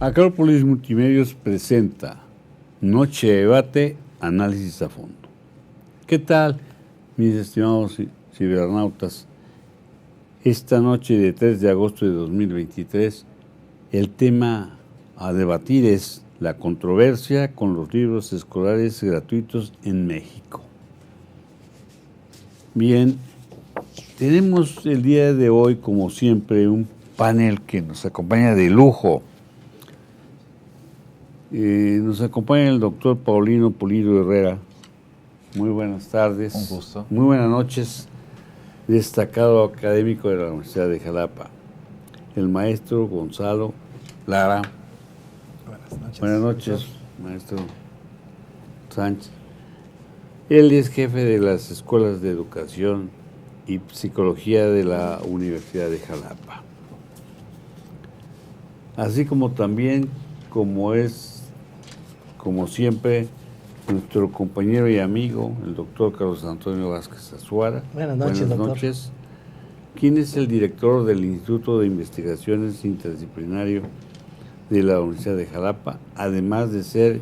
Acrópolis Multimedios presenta Noche de Debate, Análisis a Fondo. ¿Qué tal, mis estimados cibernautas? Esta noche de 3 de agosto de 2023, el tema a debatir es la controversia con los libros escolares gratuitos en México. Bien, tenemos el día de hoy, como siempre, un panel que nos acompaña de lujo. Nos acompaña el doctor Paulino Pulido Herrera. Muy buenas tardes. Un gusto. Muy buenas noches. Destacado académico de la Universidad de Jalapa. El maestro Gonzalo Lara. Buenas noches. Buenas noches, maestro Sánchez. Él es jefe de las escuelas de educación y psicología de la Universidad de Jalapa. Así como también, como siempre, nuestro compañero y amigo, el doctor Carlos Antonio Vázquez Azuara. Buenas noches, doctor. Quien es el director del Instituto de Investigaciones Interdisciplinario de la Universidad de Jalapa, además de ser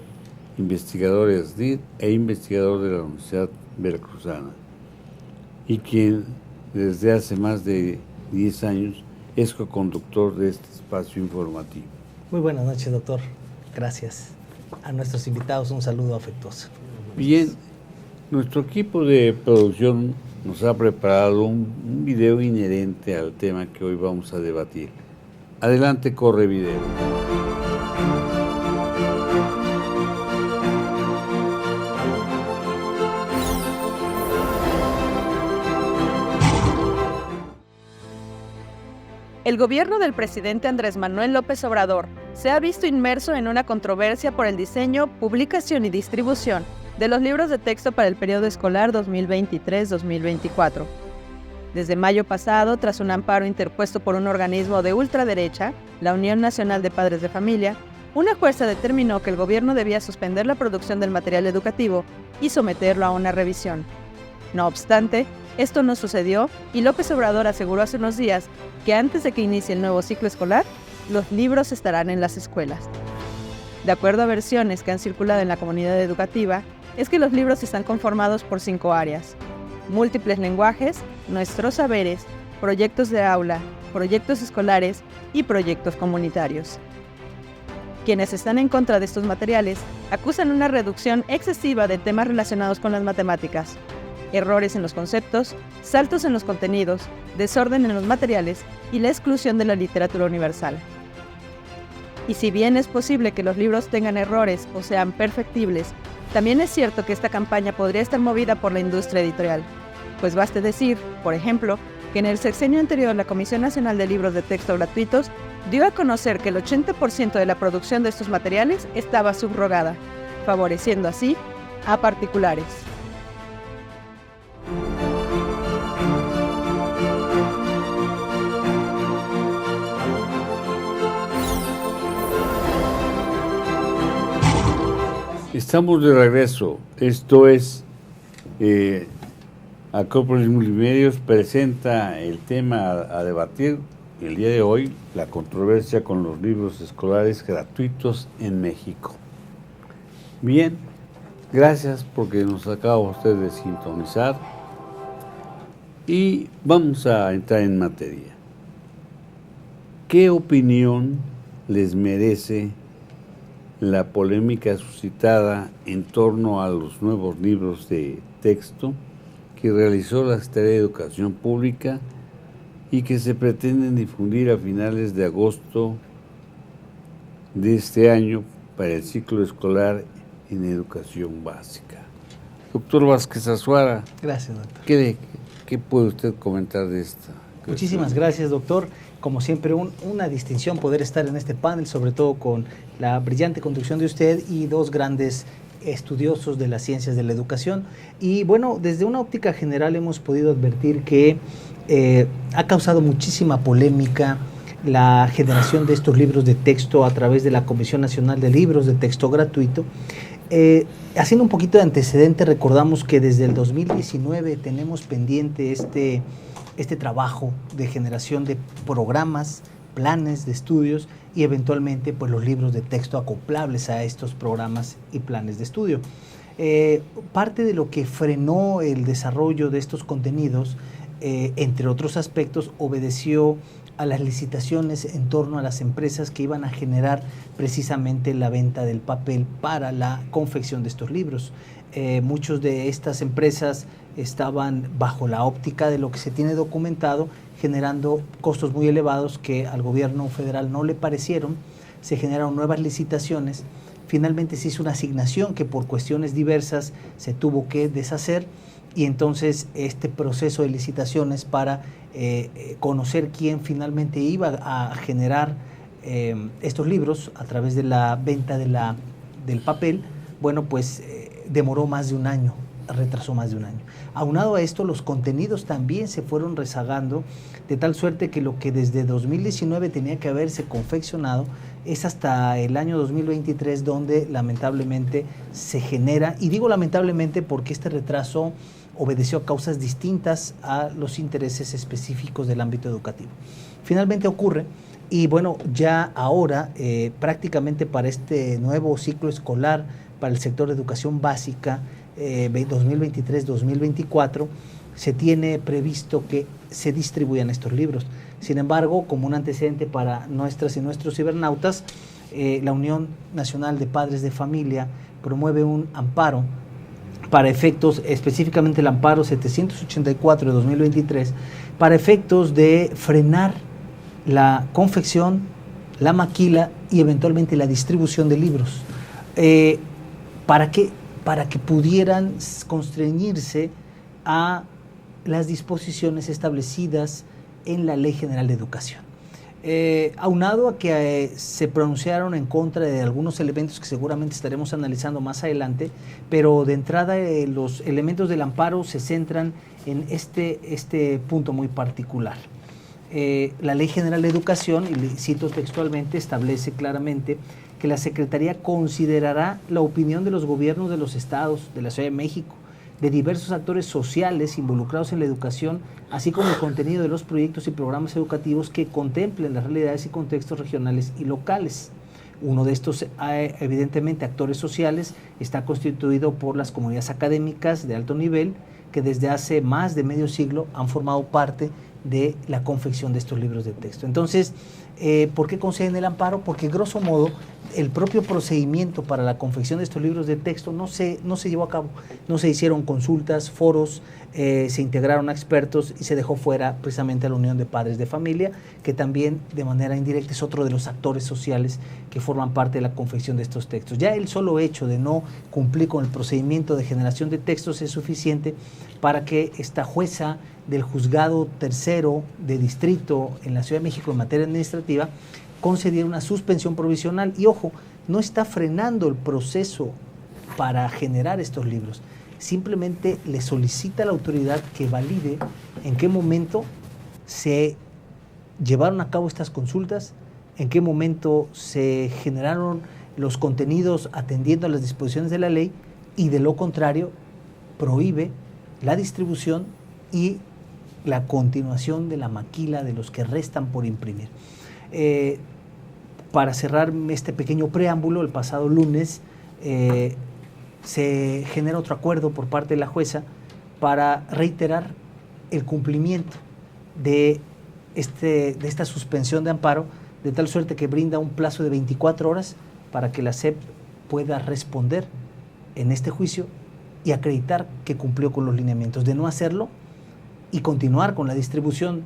investigador SDIR e investigador de la Universidad Veracruzana, y quien desde hace más de 10 años es coconductor de este espacio informativo. Muy buenas noches, doctor. Gracias. A nuestros invitados un saludo afectuoso. Bien, nuestro equipo de producción nos ha preparado un video inherente al tema que hoy vamos a debatir. Adelante, corre video. El gobierno del presidente Andrés Manuel López Obrador se ha visto inmerso en una controversia por el diseño, publicación y distribución de los libros de texto para el periodo escolar 2023-2024. Desde mayo pasado, tras un amparo interpuesto por un organismo de ultraderecha, la Unión Nacional de Padres de Familia, una jueza determinó que el gobierno debía suspender la producción del material educativo y someterlo a una revisión. No obstante, esto no sucedió y López Obrador aseguró hace unos días que antes de que inicie el nuevo ciclo escolar, los libros estarán en las escuelas. De acuerdo a versiones que han circulado en la comunidad educativa, es que los libros están conformados por 5 áreas: múltiples lenguajes, nuestros saberes, proyectos de aula, proyectos escolares y proyectos comunitarios. Quienes están en contra de estos materiales acusan una reducción excesiva de temas relacionados con las matemáticas, errores en los conceptos, saltos en los contenidos, desorden en los materiales y la exclusión de la literatura universal. Y si bien es posible que los libros tengan errores o sean perfectibles, también es cierto que esta campaña podría estar movida por la industria editorial, pues baste decir, por ejemplo, que en el sexenio anterior la Comisión Nacional de Libros de Texto Gratuitos dio a conocer que el 80% de la producción de estos materiales estaba subrogada, favoreciendo así a particulares. Estamos de regreso. Esto es Acrópolis Multimedios presenta el tema a debatir el día de hoy, la controversia con los libros escolares gratuitos en México. Bien, gracias porque nos acaba usted de sintonizar y vamos a entrar en materia. ¿Qué opinión les merece la polémica suscitada en torno a los nuevos libros de texto que realizó la Secretaría de Educación Pública y que se pretenden difundir a finales de agosto de este año para el ciclo escolar en educación básica? Doctor Vázquez Azuara. Gracias, doctor. ¿Qué puede usted comentar de esta? Muchísimas gracias, doctor. Como siempre, una distinción poder estar en este panel, sobre todo con la brillante conducción de usted y dos grandes estudiosos de las ciencias de la educación. Y bueno, desde una óptica general hemos podido advertir que ha causado muchísima polémica la generación de estos libros de texto a través de la Comisión Nacional de Libros de Texto Gratuito. Haciendo un poquito de antecedente, recordamos que desde el 2019 tenemos pendiente este trabajo de generación de programas, planes de estudios y eventualmente pues los libros de texto acoplables a estos programas y planes de estudio. Parte de lo que frenó el desarrollo de estos contenidos, entre otros aspectos, obedeció a las licitaciones en torno a las empresas que iban a generar precisamente la venta del papel para la confección de estos libros. Muchas de estas empresas estaban bajo la óptica de lo que se tiene documentado, generando costos muy elevados que al gobierno federal no le parecieron. Se generaron nuevas licitaciones. Finalmente se hizo una asignación que por cuestiones diversas se tuvo que deshacer, y entonces este proceso de licitaciones para conocer quién finalmente iba a generar estos libros a través de la venta del papel, bueno, pues demoró más de un año, retrasó más de un año. Aunado a esto, los contenidos también se fueron rezagando, de tal suerte que lo que desde 2019 tenía que haberse confeccionado es hasta el año 2023 donde lamentablemente se genera, y digo lamentablemente porque este retraso obedeció a causas distintas a los intereses específicos del ámbito educativo. Finalmente ocurre, y bueno, ya ahora prácticamente para este nuevo ciclo escolar para el sector de educación básica 2023-2024 se tiene previsto que se distribuyan estos libros. Sin embargo, como un antecedente para nuestras y nuestros cibernautas, la Unión Nacional de Padres de Familia promueve un amparo para efectos, específicamente el amparo 784 de 2023, para efectos de frenar la confección, la maquila y eventualmente la distribución de libros. ¿Para qué? Para que pudieran constreñirse a las disposiciones establecidas en la Ley General de Educación. Aunado a que se pronunciaron en contra de algunos elementos que seguramente estaremos analizando más adelante, pero de entrada los elementos del amparo se centran en este punto muy particular. La Ley General de Educación, y cito textualmente, establece claramente que la Secretaría considerará la opinión de los gobiernos de los estados, de la Ciudad de México, de diversos actores sociales involucrados en la educación, así como el contenido de los proyectos y programas educativos que contemplen las realidades y contextos regionales y locales. Uno de estos, evidentemente, actores sociales está constituido por las comunidades académicas de alto nivel que desde hace más de medio siglo han formado parte de la confección de estos libros de texto. Entonces, ¿por qué conceden el amparo? Porque grosso modo el propio procedimiento para la confección de estos libros de texto no se llevó a cabo, no se hicieron consultas, foros, se integraron a expertos y se dejó fuera precisamente a la Unión de Padres de Familia, que también de manera indirecta es otro de los actores sociales que forman parte de la confección de estos textos. Ya el solo hecho de no cumplir con el procedimiento de generación de textos es suficiente para que esta jueza del juzgado tercero de distrito en la Ciudad de México en materia administrativa concediera una suspensión provisional. Y ojo, no está frenando el proceso para generar estos libros, simplemente le solicita a la autoridad que valide en qué momento se llevaron a cabo estas consultas, en qué momento se generaron los contenidos atendiendo a las disposiciones de la ley, y de lo contrario prohíbe la distribución y la continuación de la maquila de los que restan por imprimir. Para cerrar este pequeño preámbulo, el pasado lunes se genera otro acuerdo por parte de la jueza para reiterar el cumplimiento de esta suspensión de amparo, de tal suerte que brinda un plazo de 24 horas para que la SEP pueda responder en este juicio y acreditar que cumplió con los lineamientos. De no hacerlo y continuar con la distribución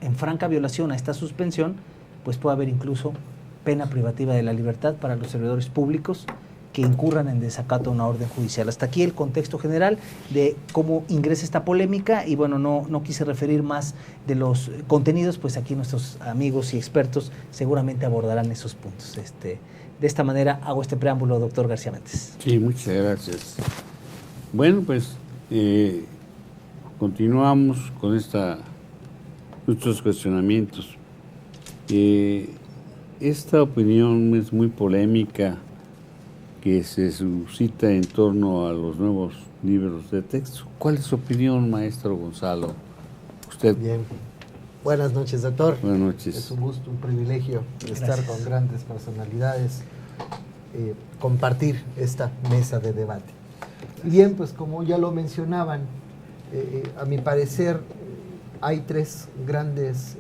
en franca violación a esta suspensión, pues puede haber incluso pena privativa de la libertad para los servidores públicos que incurran en desacato a una orden judicial. Hasta aquí el contexto general de cómo ingresa esta polémica, y bueno, no quise referir más de los contenidos, pues aquí nuestros amigos y expertos seguramente abordarán esos puntos. De esta manera hago este preámbulo, doctor García Méndez. Sí, muchas gracias. Bueno, pues continuamos con nuestros cuestionamientos. Esta opinión es muy polémica que se suscita en torno a los nuevos libros de texto. ¿Cuál es su opinión, maestro Gonzalo? Usted. Bien. Buenas noches, doctor. Buenas noches. Es un gusto, un privilegio estar con grandes personalidades, compartir esta mesa de debate. Bien, pues como ya lo mencionaban, a mi parecer hay tres grandes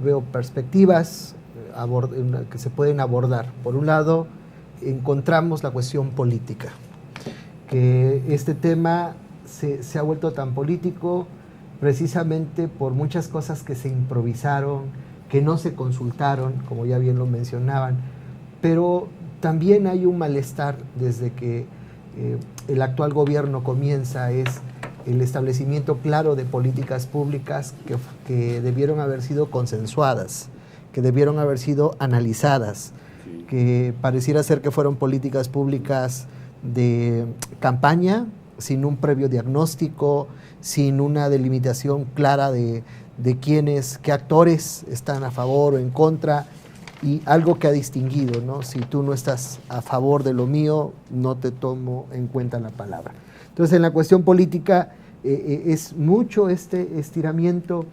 veo perspectivas que se pueden abordar. Por un lado, encontramos la cuestión política, que este tema se ha vuelto tan político precisamente por muchas cosas que se improvisaron, que no se consultaron, como ya bien lo mencionaban, pero también hay un malestar desde que el actual gobierno comienza, es el establecimiento claro de políticas públicas que debieron haber sido consensuadas, que debieron haber sido analizadas, que pareciera ser que fueron políticas públicas de campaña, sin un previo diagnóstico, sin una delimitación clara de qué actores están a favor o en contra, y algo que ha distinguido, ¿no? Si tú no estás a favor de lo mío, no te tomo en cuenta la palabra. Entonces, en la cuestión política es mucho este estiramiento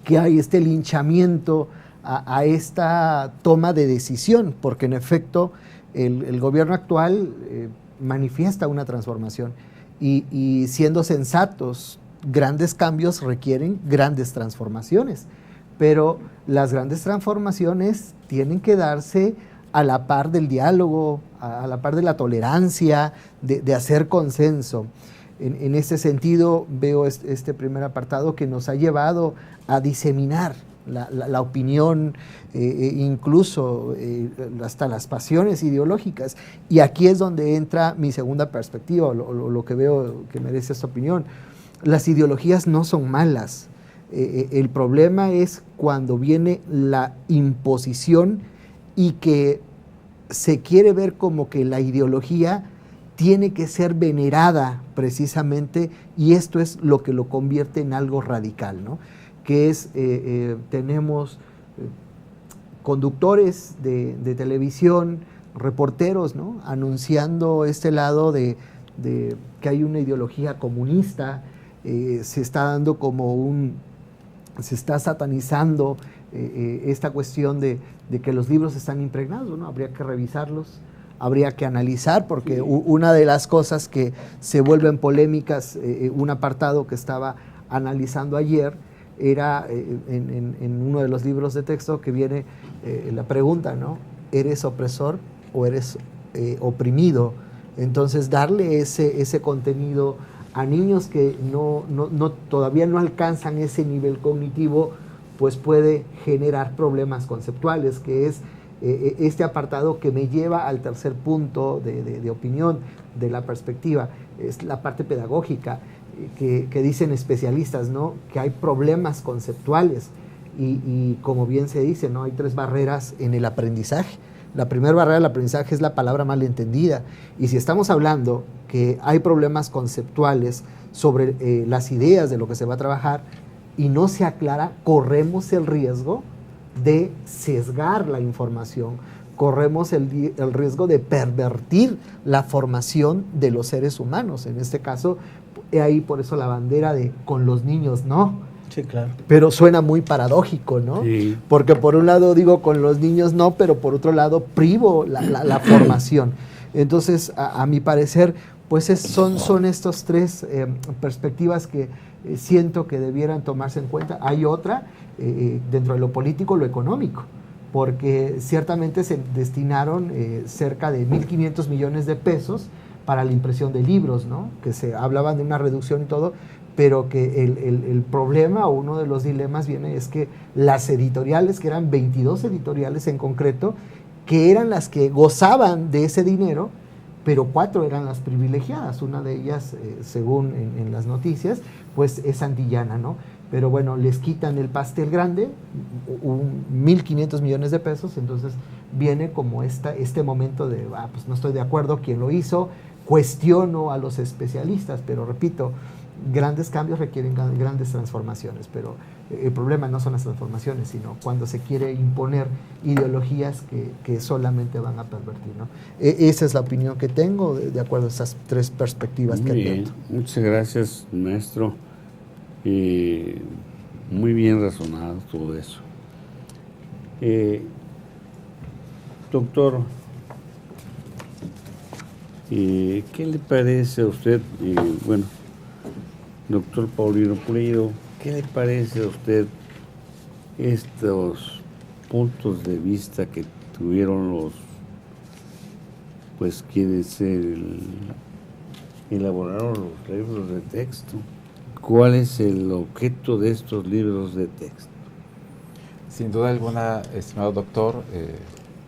que hay, este linchamiento a esta toma de decisión, porque en efecto el gobierno actual manifiesta una transformación y siendo sensatos, grandes cambios requieren grandes transformaciones, pero las grandes transformaciones tienen que darse a la par del diálogo, a la par de la tolerancia, de hacer consenso. En este sentido veo este primer apartado que nos ha llevado a diseminar la opinión, incluso hasta las pasiones ideológicas. Y aquí es donde entra mi segunda perspectiva, lo que veo que merece esta opinión. Las ideologías no son malas. El problema es cuando viene la imposición y que se quiere ver como que la ideología tiene que ser venerada precisamente, y esto es lo que lo convierte en algo radical, ¿no? Que es, tenemos conductores de televisión, reporteros, ¿no? Anunciando este lado de que hay una ideología comunista, se está dando se está satanizando esta cuestión de que los libros están impregnados, ¿no? Habría que revisarlos, habría que analizar, porque sí. Una de las cosas que se vuelven polémicas, un apartado que estaba analizando ayer, era en uno de los libros de texto que viene la pregunta, ¿no? ¿Eres opresor o eres oprimido? Entonces, darle ese contenido a niños que todavía no alcanzan ese nivel cognitivo, pues puede generar problemas conceptuales, que es este apartado que me lleva al tercer punto de opinión, de la perspectiva, es la parte pedagógica, que dicen especialistas, ¿no? Que hay problemas conceptuales y como bien se dice, ¿no? Hay tres barreras en el aprendizaje. La primera barrera del aprendizaje es la palabra mal entendida, y si estamos hablando que hay problemas conceptuales sobre las ideas de lo que se va a trabajar y no se aclara, corremos el riesgo de sesgar la información, corremos el riesgo de pervertir la formación de los seres humanos. En este caso, ahí por eso la bandera de con los niños no. Sí, claro. Pero suena muy paradójico, ¿no? Sí. Porque por un lado digo con los niños no, pero por otro lado privo la formación. Entonces, a mi parecer, pues son estos tres perspectivas que siento que debieran tomarse en cuenta. Hay otra, dentro de lo político, lo económico, porque ciertamente se destinaron cerca de 1.500 millones de pesos para la impresión de libros, ¿no? Que se hablaban de una reducción y todo, pero que el problema o uno de los dilemas viene es que las editoriales, que eran 22 editoriales en concreto, que eran las que gozaban de ese dinero, pero 4 eran las privilegiadas. Una de ellas, según en las noticias, pues es Santillana, ¿no? Pero bueno, les quitan el pastel grande, 1.500 millones de pesos, entonces viene como este momento de, pues no estoy de acuerdo, ¿quién lo hizo? Cuestiono a los especialistas, pero repito, grandes cambios requieren grandes transformaciones, pero el problema no son las transformaciones, sino cuando se quiere imponer ideologías que solamente van a pervertir, ¿no? Esa es la opinión que tengo de acuerdo a esas tres perspectivas que advierto. Muchas gracias, maestro. Y Muy bien razonado todo eso. Doctor, ¿qué le parece a usted? Bueno, doctor Paulino Pulido, ¿qué le parece a usted estos puntos de vista que tuvieron quienes elaboraron los libros de texto? ¿Cuál es el objeto de estos libros de texto? Sin duda alguna, estimado doctor,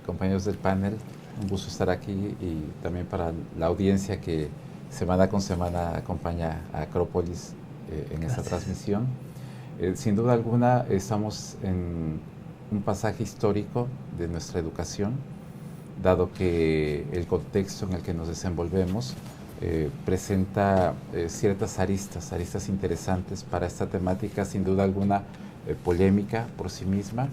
compañeros del panel, un gusto estar aquí, y también para la audiencia que semana con semana acompaña a Acrópolis en esta transmisión. Sin duda alguna, estamos en un pasaje histórico de nuestra educación, dado que el contexto en el que nos desenvolvemos presenta ciertas aristas interesantes para esta temática, sin duda alguna polémica por sí misma,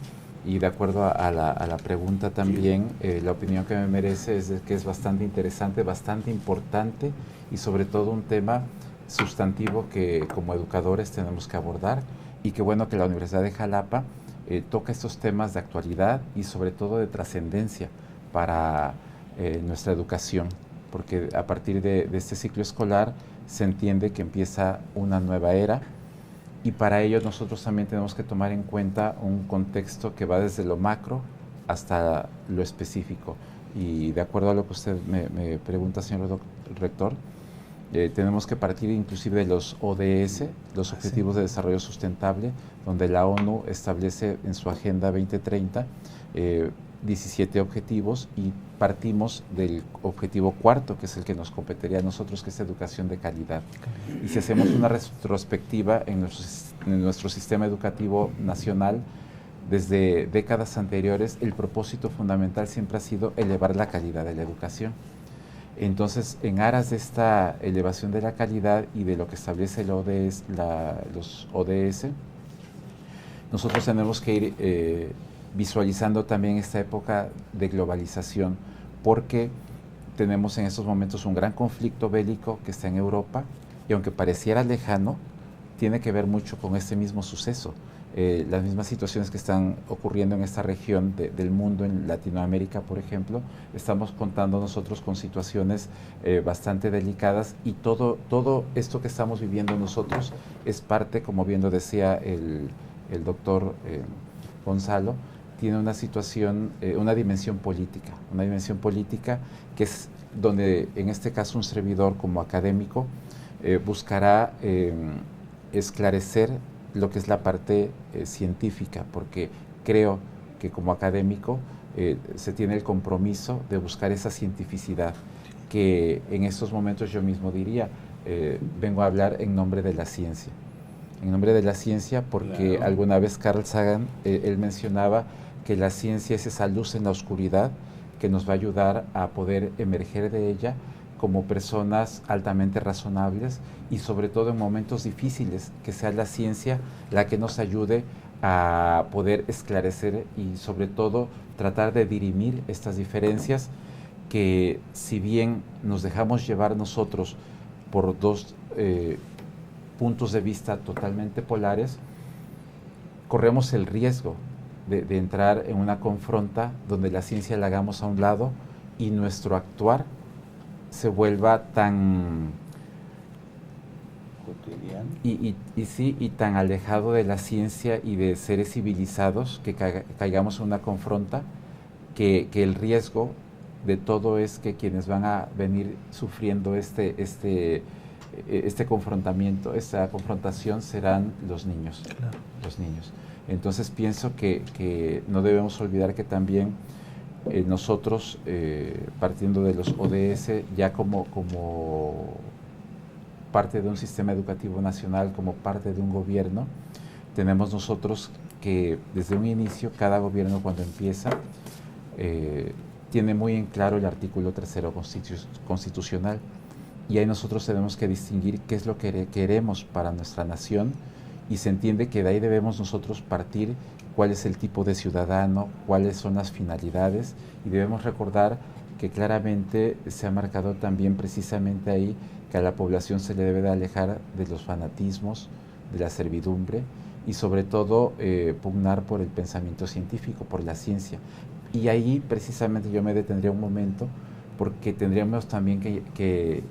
y de acuerdo a la pregunta también, la opinión que me merece es de que es bastante interesante, bastante importante, y sobre todo un tema sustantivo que como educadores tenemos que abordar, y qué bueno que la Universidad de Jalapa toca estos temas de actualidad y sobre todo de trascendencia para nuestra educación, porque a partir de este ciclo escolar se entiende que empieza una nueva era, y para ello nosotros también tenemos que tomar en cuenta un contexto que va desde lo macro hasta lo específico. Y de acuerdo a lo que usted me pregunta, señor rector, tenemos que partir inclusive de los ODS, los Objetivos de Desarrollo Sustentable, donde la ONU establece en su Agenda 2030 17 objetivos, y partimos del objetivo cuarto, que es el que nos competiría a nosotros, que es educación de calidad. Y si hacemos una retrospectiva en nuestro sistema educativo nacional, desde décadas anteriores, el propósito fundamental siempre ha sido elevar la calidad de la educación. Entonces, en aras de esta elevación de la calidad y de lo que establece el ODS, los ODS, nosotros tenemos que ir visualizando también esta época de globalización, porque tenemos en estos momentos un gran conflicto bélico que está en Europa, y aunque pareciera lejano, tiene que ver mucho con este mismo suceso. Las mismas situaciones que están ocurriendo en esta región del mundo, en Latinoamérica, por ejemplo, estamos contando nosotros con situaciones bastante delicadas, y todo esto que estamos viviendo nosotros es parte, como bien lo decía el doctor Gonzalo, tiene una situación, una dimensión política que es donde en este caso un servidor como académico buscará esclarecer lo que es la parte científica, porque creo que como académico se tiene el compromiso de buscar esa cientificidad, que en estos momentos yo mismo diría, vengo a hablar en nombre de la ciencia. En nombre de la ciencia, porque claro, alguna vez Carl Sagan, él mencionaba que la ciencia es esa luz en la oscuridad que nos va a ayudar a poder emerger de ella como personas altamente razonables, y sobre todo en momentos difíciles, que sea la ciencia la que nos ayude a poder esclarecer y sobre todo tratar de dirimir estas diferencias que, si bien nos dejamos llevar nosotros por dos puntos de vista totalmente polares, corremos el riesgo de entrar en una confronta donde la ciencia la hagamos a un lado y nuestro actuar se vuelva tan cotidiano y tan alejado de la ciencia y de seres civilizados, que caigamos en una confronta, que el riesgo de todo es que quienes van a venir sufriendo este confrontamiento, esta confrontación, serán los niños. Claro. Los niños. Entonces pienso que no debemos olvidar que también nosotros, partiendo de los ODS, ya como parte de un sistema educativo nacional, como parte de un gobierno, tenemos nosotros que desde un inicio, cada gobierno cuando empieza, tiene muy en claro el artículo 3º constitucional, y ahí nosotros tenemos que distinguir qué es lo que queremos para nuestra nación, y se entiende que de ahí debemos nosotros partir cuál es el tipo de ciudadano, cuáles son las finalidades, y debemos recordar que claramente se ha marcado también precisamente ahí que a la población se le debe de alejar de los fanatismos, de la servidumbre, y sobre todo pugnar por el pensamiento científico, por la ciencia. Y ahí precisamente yo me detendría un momento, porque tendríamos también que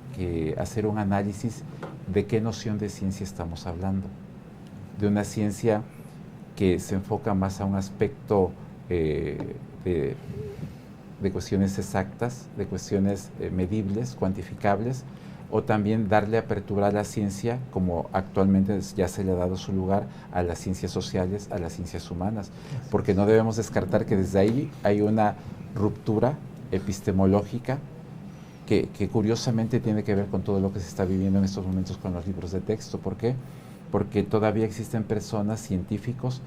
hacer un análisis de qué noción de ciencia estamos hablando. De una ciencia que se enfoca más a un aspecto de cuestiones exactas, de cuestiones medibles, cuantificables, o también darle apertura a la ciencia, como actualmente ya se le ha dado su lugar, a las ciencias sociales, a las ciencias humanas, porque no debemos descartar que desde ahí hay una ruptura epistemológica que curiosamente tiene que ver con todo lo que se está viviendo en estos momentos con los libros de texto. ¿Por qué? Porque todavía existen personas, científicos,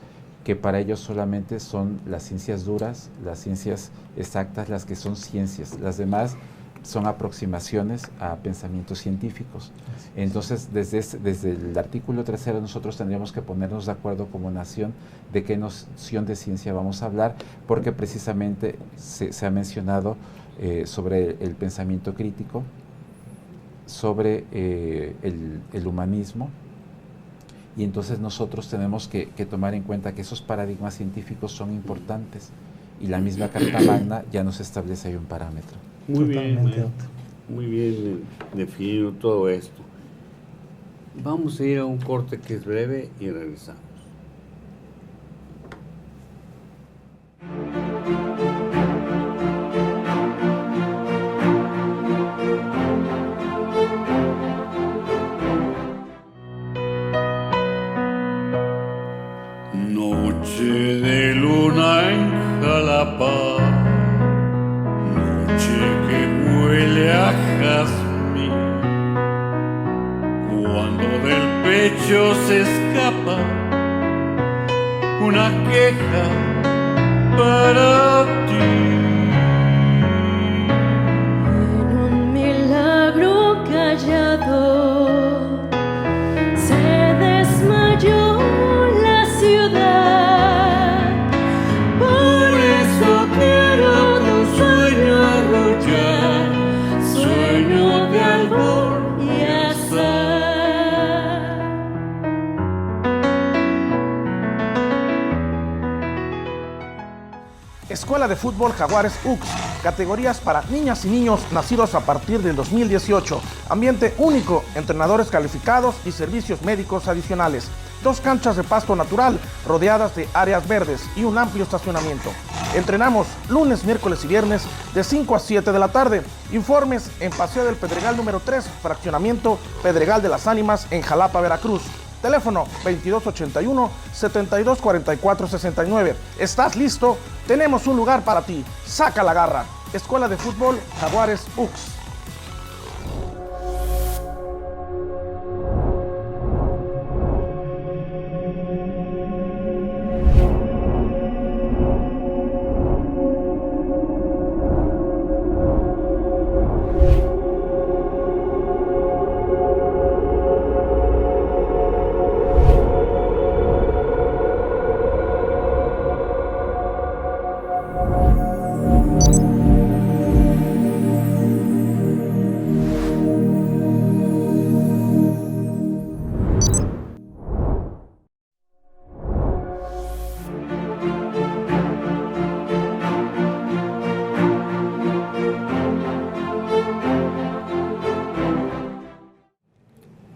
que para ellos solamente son las ciencias duras, las ciencias exactas, las que son ciencias. Las demás son aproximaciones a pensamientos científicos. Entonces, desde el artículo 3 nosotros tendríamos que ponernos de acuerdo como nación de qué noción de ciencia vamos a hablar, porque precisamente se ha mencionado sobre el pensamiento crítico, sobre el humanismo, y entonces nosotros tenemos que tomar en cuenta que esos paradigmas científicos son importantes, y la misma Carta Magna ya nos establece ahí un parámetro. Muy bien definido todo esto. Vamos a ir a un corte que es breve y regresamos. Noche de luna en Jalapa, noche que huele a jazmín, cuando del pecho se escapa una queja para ti. En un milagro callado se desmayó la ciudad, por eso quiero de un sueño arrullar, sueño de albor y azar. Escuela de Fútbol Jaguares UX, categorías para niñas y niños nacidos a partir del 2018, ambiente único, entrenadores calificados y servicios médicos adicionales, 2 canchas de pasto natural rodeadas de áreas verdes y un amplio estacionamiento. Entrenamos lunes, miércoles y viernes de 5 a 7 de la tarde. Informes en Paseo del Pedregal número 3, fraccionamiento Pedregal de las Ánimas en Jalapa, Veracruz. Teléfono 2281-7244-69. ¿Estás listo? Tenemos un lugar para ti. Saca la garra. Escuela de Fútbol Jaguares UX.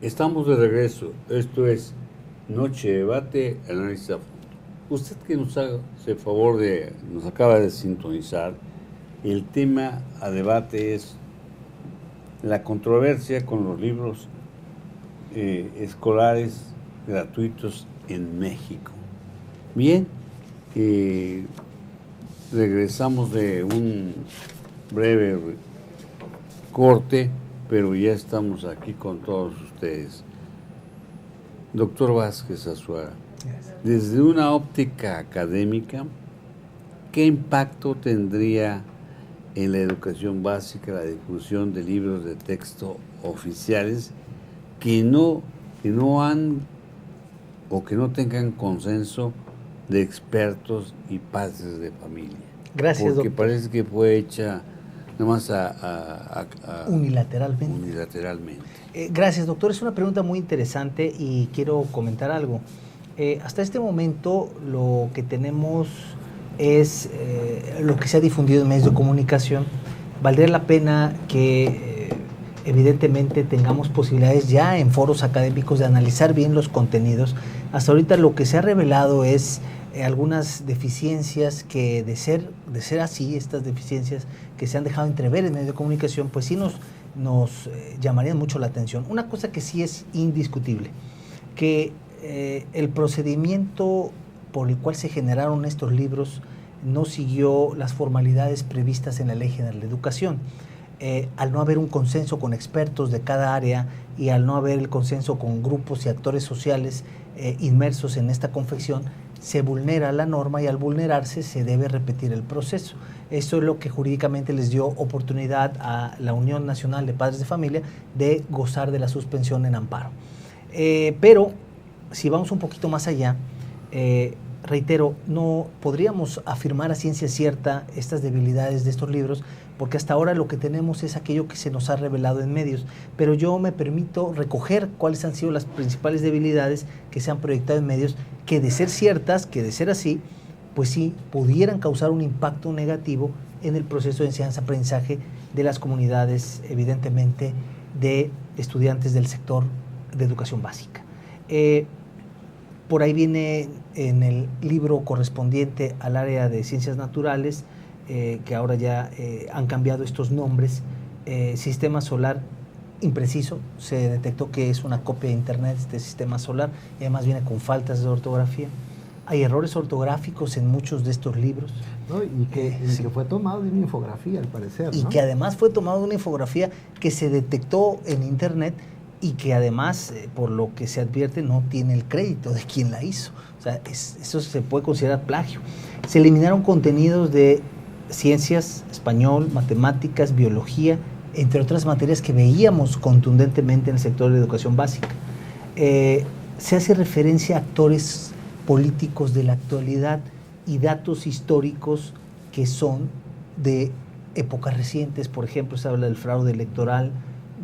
Estamos de regreso. Esto es Noche de Debate, Análisis a Fondo. Usted que nos hace el favor nos acaba de sintonizar, el tema a debate es la controversia con los libros escolares gratuitos en México. Bien, regresamos de un breve corte, pero ya estamos aquí con todos ustedes. Doctor Vázquez Azuara, desde una óptica académica, ¿qué impacto tendría en la educación básica la difusión de libros de texto oficiales que no han o que no tengan consenso de expertos y padres de familia? Gracias, porque doctor. parece que fue hecha nomás unilateralmente. Gracias, doctor. Es una pregunta muy interesante y quiero comentar algo. Hasta este momento lo que tenemos es lo que se ha difundido en medios de comunicación. Valdría la pena que evidentemente tengamos posibilidades ya en foros académicos de analizar bien los contenidos. Hasta ahorita lo que se ha revelado es algunas deficiencias que de ser así, estas deficiencias que se han dejado entrever en medios de comunicación, pues sí nos llamarían mucho la atención. Una cosa que sí es indiscutible, que el procedimiento por el cual se generaron estos libros no siguió las formalidades previstas en la Ley General de Educación. Al no haber un consenso con expertos de cada área y al no haber el consenso con grupos y actores sociales inmersos en esta confección, se vulnera la norma y al vulnerarse se debe repetir el proceso. Eso es lo que jurídicamente les dio oportunidad a la Unión Nacional de Padres de Familia de gozar de la suspensión en amparo. Pero si vamos un poquito más allá, reitero, no podríamos afirmar a ciencia cierta estas debilidades de estos libros, porque hasta ahora lo que tenemos es aquello que se nos ha revelado en medios, pero yo me permito recoger cuáles han sido las principales debilidades que se han proyectado en medios, que de ser ciertas, que de ser así, pues sí, pudieran causar un impacto negativo en el proceso de enseñanza-aprendizaje de las comunidades, evidentemente, de estudiantes del sector de educación básica. Por ahí viene en el libro correspondiente al área de ciencias naturales, que ahora ya han cambiado estos nombres, sistema solar impreciso, se detectó que es una copia de internet este sistema solar, y además viene con faltas de ortografía. Hay errores ortográficos en muchos de estos libros. ¿No? Y que fue tomado de una infografía, al parecer, ¿no? Y que además fue tomado de una infografía que se detectó en internet y que además, por lo que se advierte, no tiene el crédito de quien la hizo. O sea, eso se puede considerar plagio. Se eliminaron contenidos de ciencias, español, matemáticas, biología, entre otras materias que veíamos contundentemente en el sector de educación básica. Se hace referencia a actores políticos de la actualidad y datos históricos que son de épocas recientes. Por ejemplo, se habla del fraude electoral,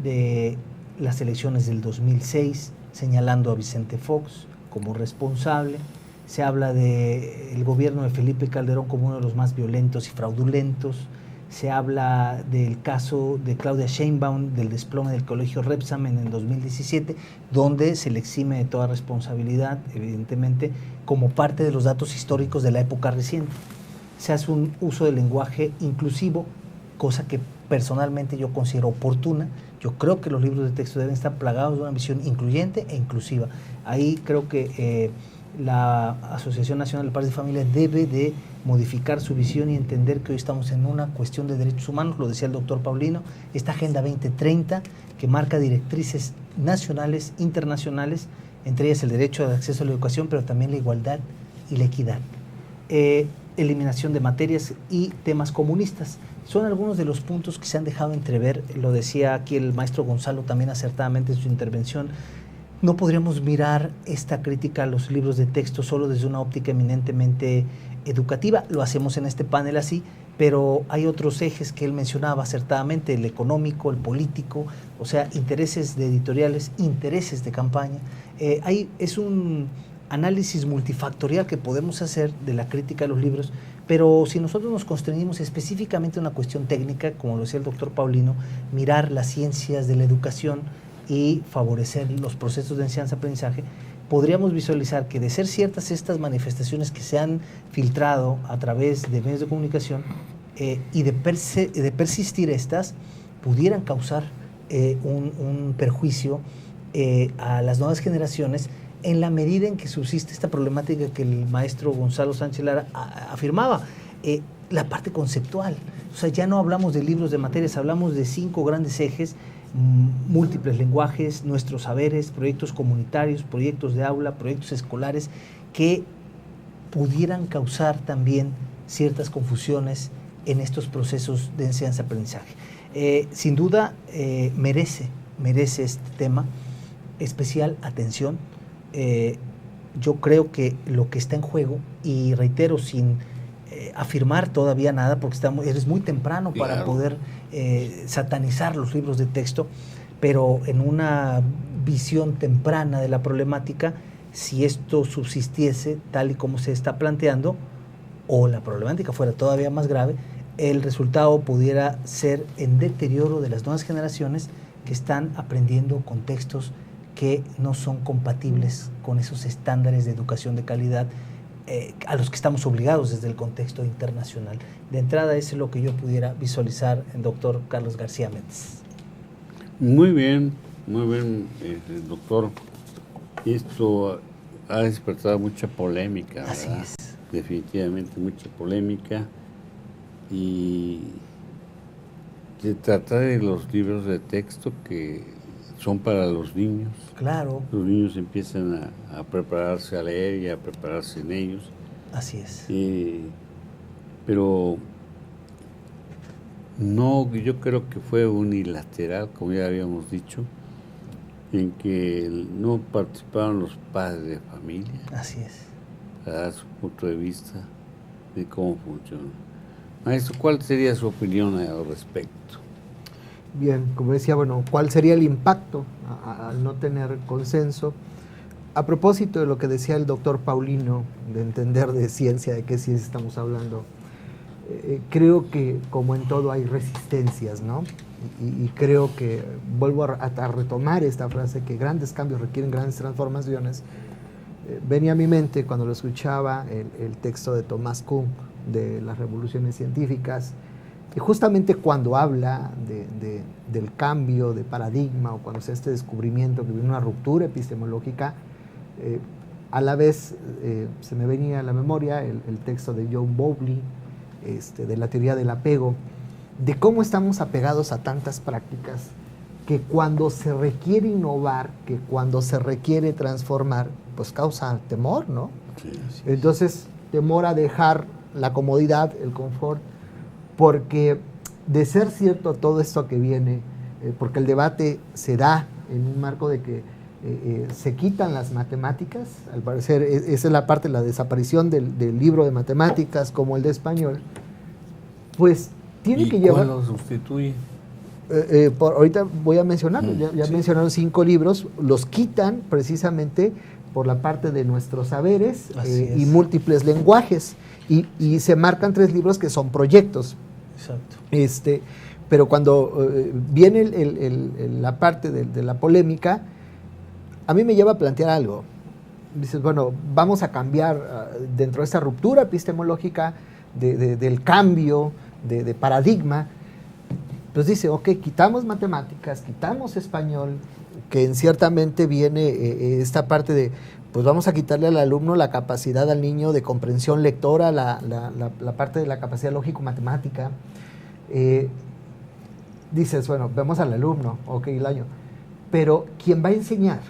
de las elecciones del 2006, señalando a Vicente Fox como responsable. Se habla del gobierno de Felipe Calderón como uno de los más violentos y fraudulentos. Se habla del caso de Claudia Sheinbaum, del desplome del colegio Repsamen en el 2017, donde se le exime de toda responsabilidad, evidentemente, como parte de los datos históricos de la época reciente. Se hace un uso del lenguaje inclusivo, cosa que personalmente yo considero oportuna. Yo creo que los libros de texto deben estar plagados de una visión incluyente e inclusiva. Ahí creo que la Asociación Nacional de Padres de Familia debe de modificar su visión y entender que hoy estamos en una cuestión de derechos humanos, lo decía el doctor Paulino, esta Agenda 2030 que marca directrices nacionales, internacionales, entre ellas el derecho de acceso a la educación, pero también la igualdad y la equidad. Eliminación de materias y temas comunistas. Son algunos de los puntos que se han dejado entrever, lo decía aquí el maestro Gonzalo también acertadamente en su intervención. No podríamos mirar esta crítica a los libros de texto solo desde una óptica eminentemente educativa, lo hacemos en este panel así, pero hay otros ejes que él mencionaba acertadamente, el económico, el político, o sea, intereses de editoriales, intereses de campaña. Es un análisis multifactorial que podemos hacer de la crítica de los libros, pero si nosotros nos constreñimos específicamente a una cuestión técnica, como lo decía el doctor Paulino, mirar las ciencias de la educación y favorecer los procesos de enseñanza-aprendizaje, podríamos visualizar que de ser ciertas estas manifestaciones que se han filtrado a través de medios de comunicación y de persistir estas, pudieran causar un perjuicio a las nuevas generaciones en la medida en que subsiste esta problemática que el maestro Gonzalo Sánchez Lara afirmaba, la parte conceptual. O sea, ya no hablamos de libros de materias, hablamos de 5 grandes ejes, múltiples lenguajes, nuestros saberes, proyectos comunitarios, proyectos de aula, proyectos escolares, que pudieran causar también ciertas confusiones en estos procesos de enseñanza-aprendizaje. Sin duda, merece este tema especial atención. Yo creo que lo que está en juego, y reitero, sin afirmar todavía nada, porque eres muy temprano para poder satanizar los libros de texto, pero en una visión temprana de la problemática, si esto subsistiese tal y como se está planteando, o la problemática fuera todavía más grave, el resultado pudiera ser en deterioro de las nuevas generaciones que están aprendiendo contextos que no son compatibles con esos estándares de educación de calidad a los que estamos obligados desde el contexto internacional. De entrada, eso es lo que yo pudiera visualizar en doctor Carlos García Méndez. Muy bien, doctor. Esto ha despertado mucha polémica, ¿verdad? Así es. Definitivamente mucha polémica. Y se trata de los libros de texto que son para los niños. Claro. Los niños empiezan a prepararse a leer y a prepararse en ellos. Así es. Pero no, yo creo que fue unilateral, como ya habíamos dicho, en que no participaron los padres de familia. Así es. Para dar su punto de vista de cómo funciona. Maestro, ¿cuál sería su opinión al respecto? Bien, como decía, bueno, ¿cuál sería el impacto al no tener consenso? A propósito de lo que decía el doctor Paulino, de entender de ciencia, de qué ciencia estamos hablando, creo que como en todo hay resistencias, ¿no? Y creo que vuelvo a retomar esta frase, que grandes cambios requieren grandes transformaciones. Venía a mi mente cuando lo escuchaba el texto de Thomas Kuhn de las revoluciones científicas, y justamente cuando habla del cambio de paradigma, o cuando se hace este descubrimiento que viene una ruptura epistemológica, a la vez se me venía a la memoria el texto de John Bowlby, de la teoría del apego, de cómo estamos apegados a tantas prácticas que cuando se requiere innovar, que cuando se requiere transformar, pues causa temor, ¿no? Sí. Entonces, temor a dejar la comodidad, el confort, porque de ser cierto todo esto que viene, porque el debate se da en un marco de que se quitan las matemáticas, al parecer esa es la parte de la desaparición del libro de matemáticas como el de español, pues tiene que llevar... ¿Cuál lo sustituye? Ahorita voy a mencionarlo, ya sí. Mencionaron 5 libros, los quitan precisamente por la parte de nuestros saberes y múltiples lenguajes, y se marcan 3 libros que son proyectos. Exacto. Pero cuando viene la parte de la polémica, a mí me lleva a plantear algo. Dices, bueno, vamos a cambiar dentro de esta ruptura epistemológica del cambio de paradigma. Pues dice, ok, quitamos matemáticas, quitamos español, que ciertamente viene esta parte de, pues vamos a quitarle al alumno la capacidad al niño de comprensión lectora, la parte de la capacidad lógico-matemática. Dices, bueno, vemos al alumno, ok, el año, pero ¿quién va a enseñar?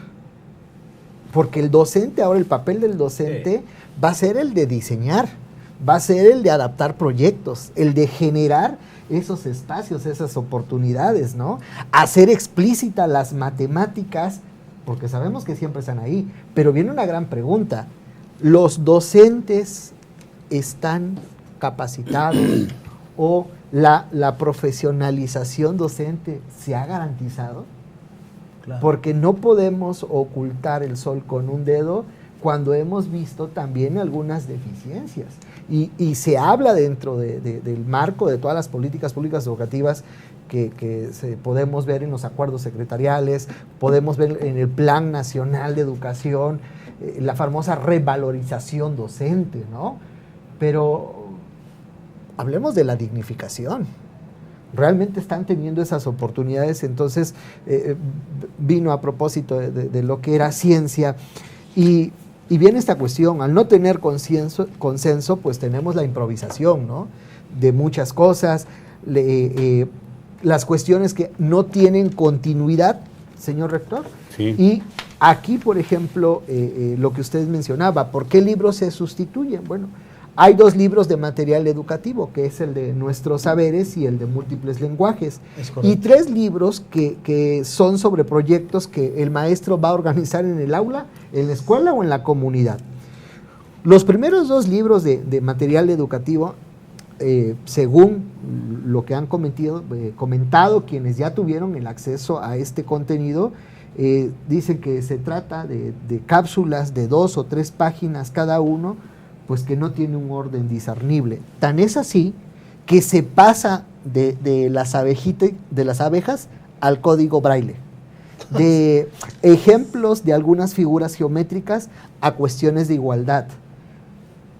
Porque el docente, ahora el papel del docente va a ser el de diseñar, va a ser el de adaptar proyectos, el de generar esos espacios, esas oportunidades, ¿no? Hacer explícitas las matemáticas, porque sabemos que siempre están ahí, pero viene una gran pregunta. ¿Los docentes están capacitados o la profesionalización docente se ha garantizado? Claro. Porque no podemos ocultar el sol con un dedo cuando hemos visto también algunas deficiencias. Y se habla dentro del marco de todas las políticas públicas educativas que podemos ver en los acuerdos secretariales, podemos ver en el Plan Nacional de Educación, la famosa revalorización docente, ¿no? Pero hablemos de la dignificación. Realmente están teniendo esas oportunidades, entonces vino a propósito de lo que era ciencia. Y viene esta cuestión, al no tener consenso, pues tenemos la improvisación, ¿no? De muchas cosas, las cuestiones que no tienen continuidad, señor rector. Sí. Y aquí, por ejemplo, lo que usted mencionaba, ¿por qué libros se sustituyen? Bueno, hay 2 libros de material educativo, que es el de Nuestros Saberes y el de Múltiples Lenguajes. Y 3 libros que son sobre proyectos que el maestro va a organizar en el aula, en la escuela o en la comunidad. Los primeros 2 libros de material educativo, según lo que han comentado quienes ya tuvieron el acceso a este contenido, Dicen que se trata de cápsulas de 2 o 3 páginas cada uno, pues que no tiene un orden discernible. Tan es así que se pasa de las abejas al código braille, de ejemplos de algunas figuras geométricas a cuestiones de igualdad.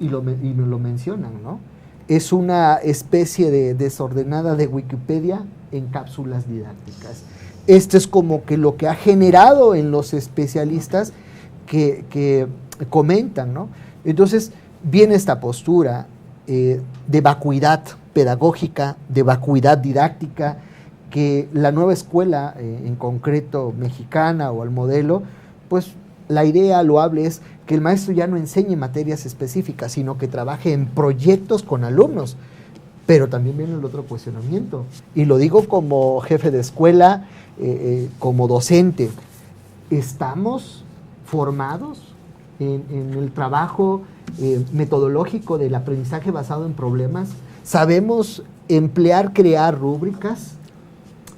Y me lo mencionan, ¿no? Es una especie de desordenada de Wikipedia en cápsulas didácticas. Esto es como que lo que ha generado en los especialistas que comentan, ¿no? Entonces, viene esta postura de vacuidad pedagógica, de vacuidad didáctica, que la nueva escuela, en concreto mexicana o el modelo, pues la idea loable es que el maestro ya no enseñe materias específicas, sino que trabaje en proyectos con alumnos. Pero también viene el otro cuestionamiento, y lo digo como jefe de escuela, como docente. ¿Estamos formados en el trabajo metodológico del aprendizaje basado en problemas? ¿Sabemos crear rúbricas?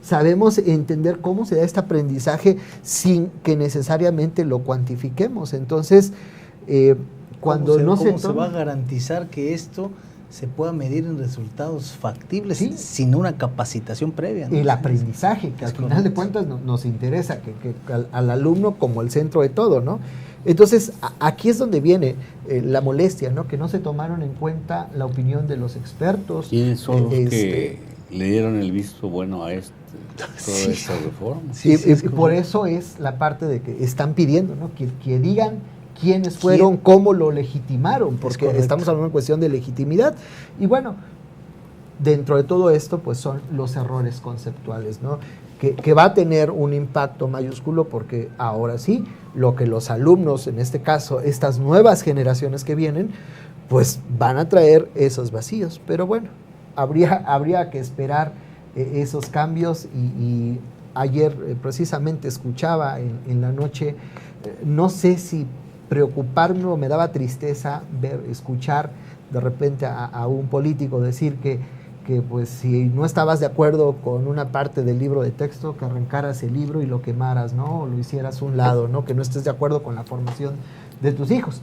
¿Sabemos entender cómo se da este aprendizaje sin que necesariamente lo cuantifiquemos? Entonces, cuando no se toma... ¿Cómo se va a garantizar que esto se pueda medir en resultados factibles, sí, sin una capacitación previa, ¿no? El aprendizaje, que al final de cuentas nos interesa, que al alumno como el centro de todo, ¿no? Entonces, aquí es donde viene la molestia, ¿no? Que no se tomaron en cuenta la opinión de los expertos. ¿Quiénes son los que le dieron el visto bueno a toda esta reforma? Sí, y por eso es la parte de que están pidiendo, ¿no? Que digan quiénes fueron, cómo lo legitimaron, porque estamos hablando en cuestión de legitimidad. Y bueno, dentro de todo esto, pues son los errores conceptuales, ¿no? Que va a tener un impacto mayúsculo, porque ahora sí, lo que los alumnos, en este caso, estas nuevas generaciones que vienen, pues van a traer esos vacíos. Pero bueno, habría que esperar esos cambios, y ayer precisamente escuchaba en la noche, no sé si preocuparme o me daba tristeza escuchar de repente a un político decir que pues si no estabas de acuerdo con una parte del libro de texto, que arrancaras el libro y lo quemaras, ¿no? O lo hicieras a un lado, ¿no? Que no estés de acuerdo con la formación de tus hijos.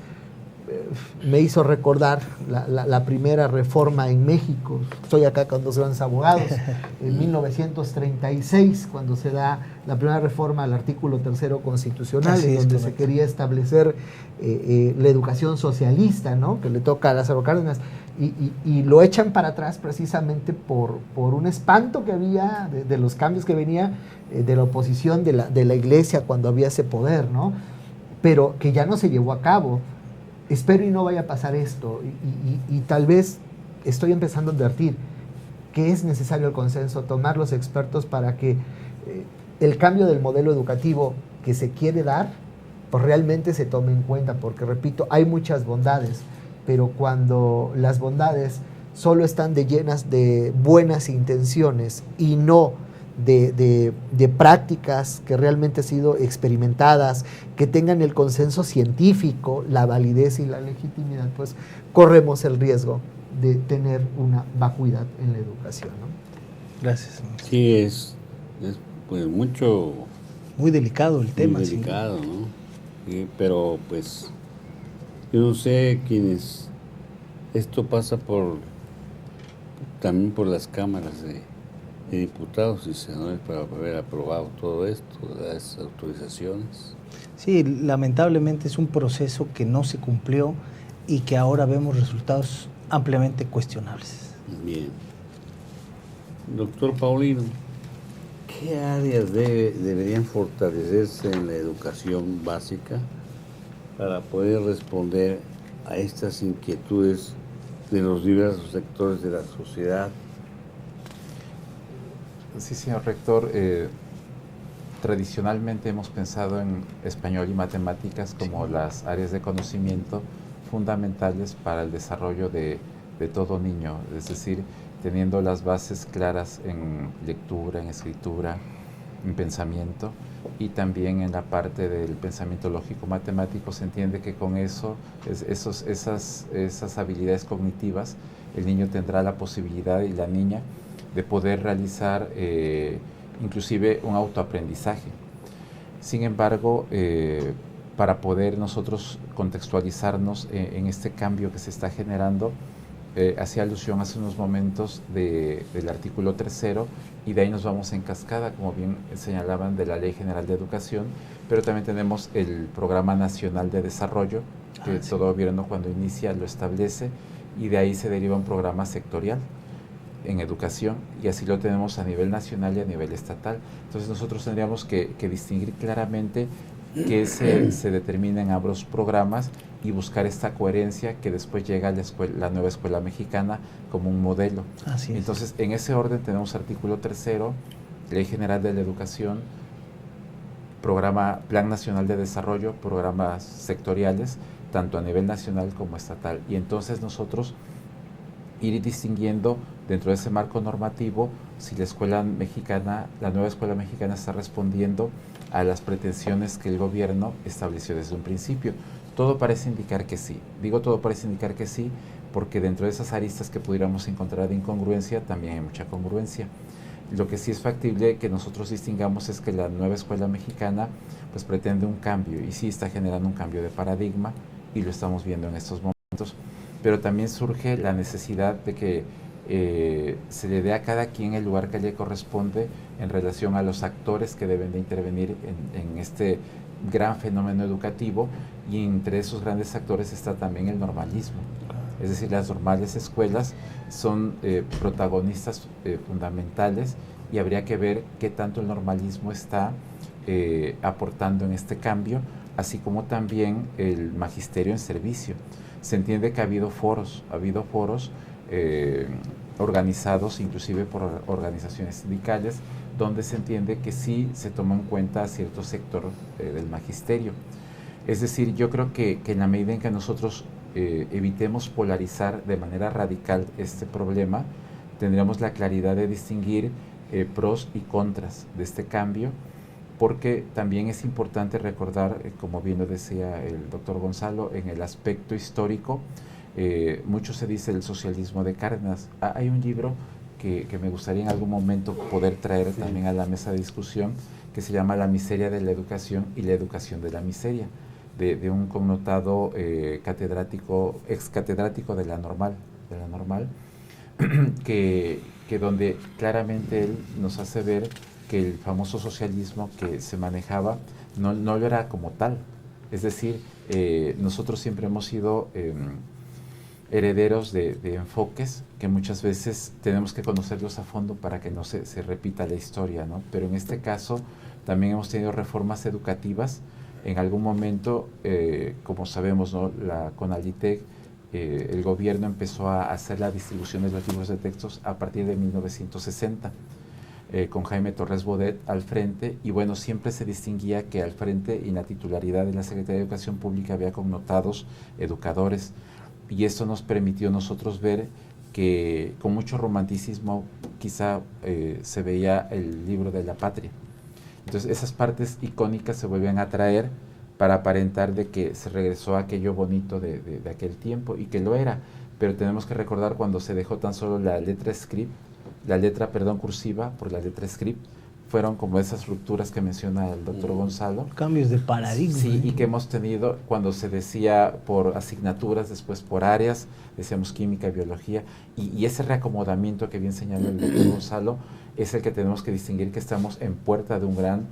Me hizo recordar la primera reforma en México. Estoy acá con dos grandes abogados. En 1936, cuando se da la primera reforma al artículo 3º constitucional, en donde se quería establecer la educación socialista, ¿no? Que le toca a Lázaro Cárdenas, y lo echan para atrás precisamente por un espanto que había de los cambios que venía de la oposición de la iglesia cuando había ese poder, ¿no? Pero que ya no se llevó a cabo. Espero y no vaya a pasar esto, y tal vez estoy empezando a advertir que es necesario el consenso, tomar los expertos para que el cambio del modelo educativo que se quiere dar, pues realmente se tome en cuenta, porque repito, hay muchas bondades, pero cuando las bondades solo están llenas de buenas intenciones y no de prácticas que realmente han sido experimentadas, que tengan el consenso científico, la validez y la legitimidad, pues corremos el riesgo de tener una vacuidad en la educación, ¿no? Gracias. Sí, es pues muy delicado el tema. Muy delicado, sí, ¿no? Sí, pero pues yo no sé quiénes, esto pasa también por las cámaras de diputados y senadores para haber aprobado todo esto, las autorizaciones. Sí, lamentablemente es un proceso que no se cumplió y que ahora vemos resultados ampliamente cuestionables. Bien. Doctor Paulino, ¿qué áreas deberían fortalecerse en la educación básica para poder responder a estas inquietudes de los diversos sectores de la sociedad? Sí, señor rector. Tradicionalmente hemos pensado en español y matemáticas como las áreas de conocimiento fundamentales para el desarrollo de todo niño, es decir, teniendo las bases claras en lectura, en escritura, en pensamiento, y también en la parte del pensamiento lógico-matemático se entiende que con eso, esas habilidades cognitivas, el niño tendrá la posibilidad, y la niña, de poder realizar inclusive un autoaprendizaje. Sin embargo, para poder nosotros contextualizarnos en este cambio que se está generando, hacía alusión hace unos momentos del artículo 3º, y de ahí nos vamos en cascada, como bien señalaban, de la Ley General de Educación, pero también tenemos el Programa Nacional de Desarrollo, que todo gobierno cuando inicia lo establece, y de ahí se deriva un programa sectorial en educación, y así lo tenemos a nivel nacional y a nivel estatal. Entonces nosotros tendríamos que distinguir claramente qué se determina en ambos programas y buscar esta coherencia que después llega a la nueva escuela mexicana como un modelo. Así es. Entonces, en ese orden tenemos artículo 3º, Ley General de la Educación, Plan Nacional de Desarrollo, programas sectoriales, tanto a nivel nacional como estatal. Y entonces nosotros ir distinguiendo dentro de ese marco normativo si la escuela mexicana, la nueva escuela mexicana está respondiendo a las pretensiones que el gobierno estableció desde un principio. Todo parece indicar que sí. Digo todo parece indicar que sí, porque dentro de esas aristas que pudiéramos encontrar de incongruencia, también hay mucha congruencia. Lo que sí es factible que nosotros distingamos es que la nueva escuela mexicana pues pretende un cambio, y sí está generando un cambio de paradigma, y lo estamos viendo en estos momentos, pero también surge la necesidad de que se le dé a cada quien el lugar que le corresponde en relación a los actores que deben de intervenir en este gran fenómeno educativo, y entre esos grandes actores está también el normalismo. Es decir, las normales escuelas son protagonistas fundamentales, y habría que ver qué tanto el normalismo está aportando en este cambio, así como también el magisterio en servicio. Se entiende que ha habido foros organizados inclusive por organizaciones sindicales, donde se entiende que sí se toma en cuenta a cierto sector del magisterio. Es decir, yo creo que en la medida en que nosotros evitemos polarizar de manera radical este problema, tendríamos la claridad de distinguir pros y contras de este cambio, porque también es importante recordar, como bien lo decía el doctor Gonzalo, en el aspecto histórico, mucho se dice del socialismo de Cárdenas. Hay un libro que me gustaría en algún momento poder traer también a la mesa de discusión, que se llama La miseria de la educación y la educación de la miseria, de un connotado ex catedrático de la normal, que donde claramente él nos hace ver que el famoso socialismo que se manejaba no lo era como tal. Es decir, nosotros siempre hemos sido herederos de enfoques que muchas veces tenemos que conocerlos a fondo para que no se repita la historia, ¿no? Pero en este caso también hemos tenido reformas educativas. En algún momento, como sabemos, ¿no?, la CONALITEC, el gobierno empezó a hacer la distribución de los libros de textos a partir de 1960, con Jaime Torres Bodet al frente, y bueno, siempre se distinguía que al frente y en la titularidad de la Secretaría de Educación Pública había connotados educadores, y esto nos permitió nosotros ver que con mucho romanticismo quizá se veía el libro de la patria. Entonces esas partes icónicas se vuelven a traer para aparentar de que se regresó a aquello bonito de aquel tiempo, y que lo era, pero tenemos que recordar cuando se dejó tan solo la letra cursiva por la letra script. Fueron como esas rupturas que menciona el doctor Gonzalo. Cambios de paradigma. Sí, y que hemos tenido cuando se decía por asignaturas, después por áreas, decíamos química, biología, y ese reacomodamiento que bien señala el doctor Gonzalo es el que tenemos que distinguir, que estamos en puerta de un gran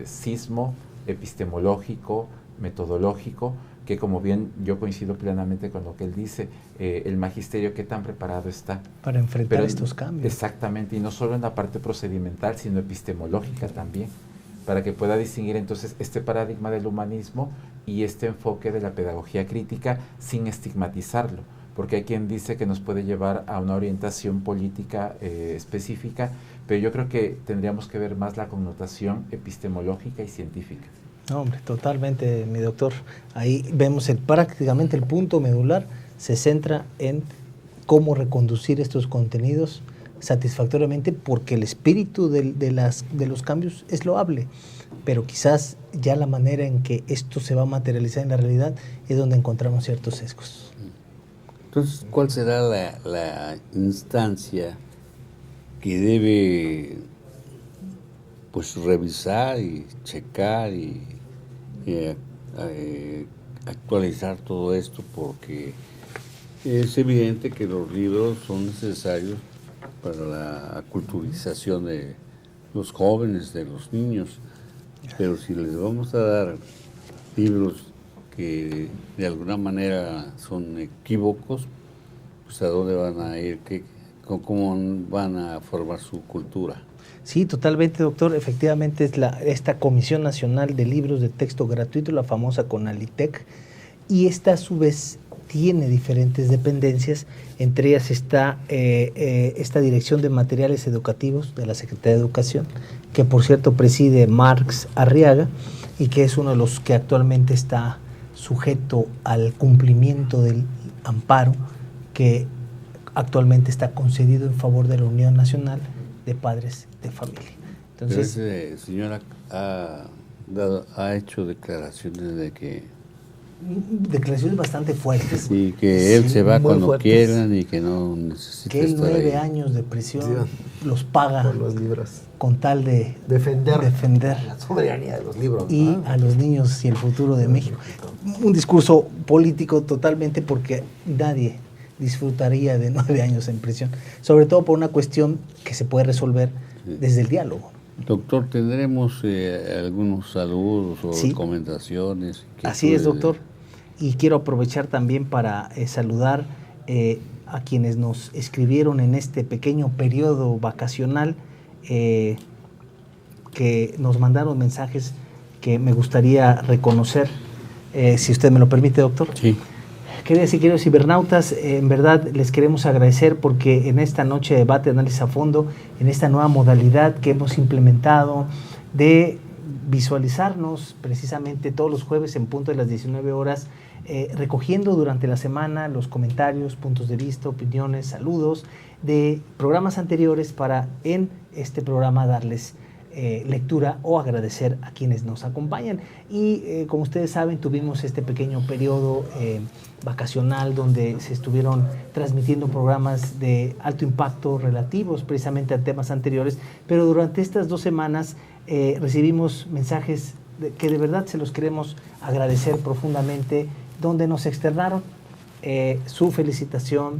sismo epistemológico, metodológico, que como bien yo coincido plenamente con lo que él dice, el magisterio qué tan preparado está para enfrentar estos cambios. Exactamente, y no solo en la parte procedimental, sino epistemológica también, para que pueda distinguir entonces este paradigma del humanismo y este enfoque de la pedagogía crítica sin estigmatizarlo, porque hay quien dice que nos puede llevar a una orientación política específica, pero yo creo que tendríamos que ver más la connotación epistemológica y científica. No, hombre, totalmente, mi doctor. Ahí vemos prácticamente el punto medular, se centra en cómo reconducir estos contenidos satisfactoriamente, porque el espíritu de los cambios es loable, pero quizás ya la manera en que esto se va a materializar en la realidad es donde encontramos ciertos sesgos. Entonces, ¿cuál será la instancia que debe pues revisar y checar y actualizar todo esto, porque es evidente que los libros son necesarios para la culturización de los jóvenes, de los niños, pero si les vamos a dar libros que de alguna manera son equívocos, pues a dónde van a ir, cómo van a formar su cultura. Sí, totalmente, doctor. Efectivamente es esta Comisión Nacional de Libros de Texto Gratuito, la famosa CONALITEC, y esta a su vez tiene diferentes dependencias. Entre ellas está esta Dirección de Materiales Educativos de la Secretaría de Educación, que por cierto preside Marx Arriaga, y que es uno de los que actualmente está sujeto al cumplimiento del amparo que actualmente está concedido en favor de la Unión Nacional de Padres de Familia. Entonces, pero ese señor ha hecho declaraciones de que... Declaraciones bastante fuertes. Y que él se va cuando fuertes. quieran y que no necesita que él estar 9 ahí. años de prisión Sí. los paga Por los libros. con tal de Defender la soberanía de los libros. y ¿no? a los niños y el futuro de México. Un discurso político totalmente, porque nadie disfrutaría de 9 años en prisión, sobre todo por una cuestión que se puede resolver desde el diálogo. Doctor, ¿tendremos algunos saludos o Sí. recomendaciones? Así es, doctor. Y quiero aprovechar también para saludar a quienes nos escribieron en este pequeño periodo vacacional, que nos mandaron mensajes que me gustaría reconocer, si usted me lo permite, doctor. Sí. Queridas y queridos cibernautas, en verdad les queremos agradecer porque en esta noche de debate, análisis a fondo, en esta nueva modalidad que hemos implementado de visualizarnos precisamente todos los jueves en punto de las 19 horas, recogiendo durante la semana los comentarios, puntos de vista, opiniones, saludos de programas anteriores para en este programa darles lectura o agradecer a quienes nos acompañan. Y como ustedes saben, tuvimos este pequeño periodo vacacional donde se estuvieron transmitiendo programas de alto impacto relativos precisamente a temas anteriores, pero durante estas 2 semanas recibimos mensajes que de verdad se los queremos agradecer profundamente, donde nos externaron su felicitación,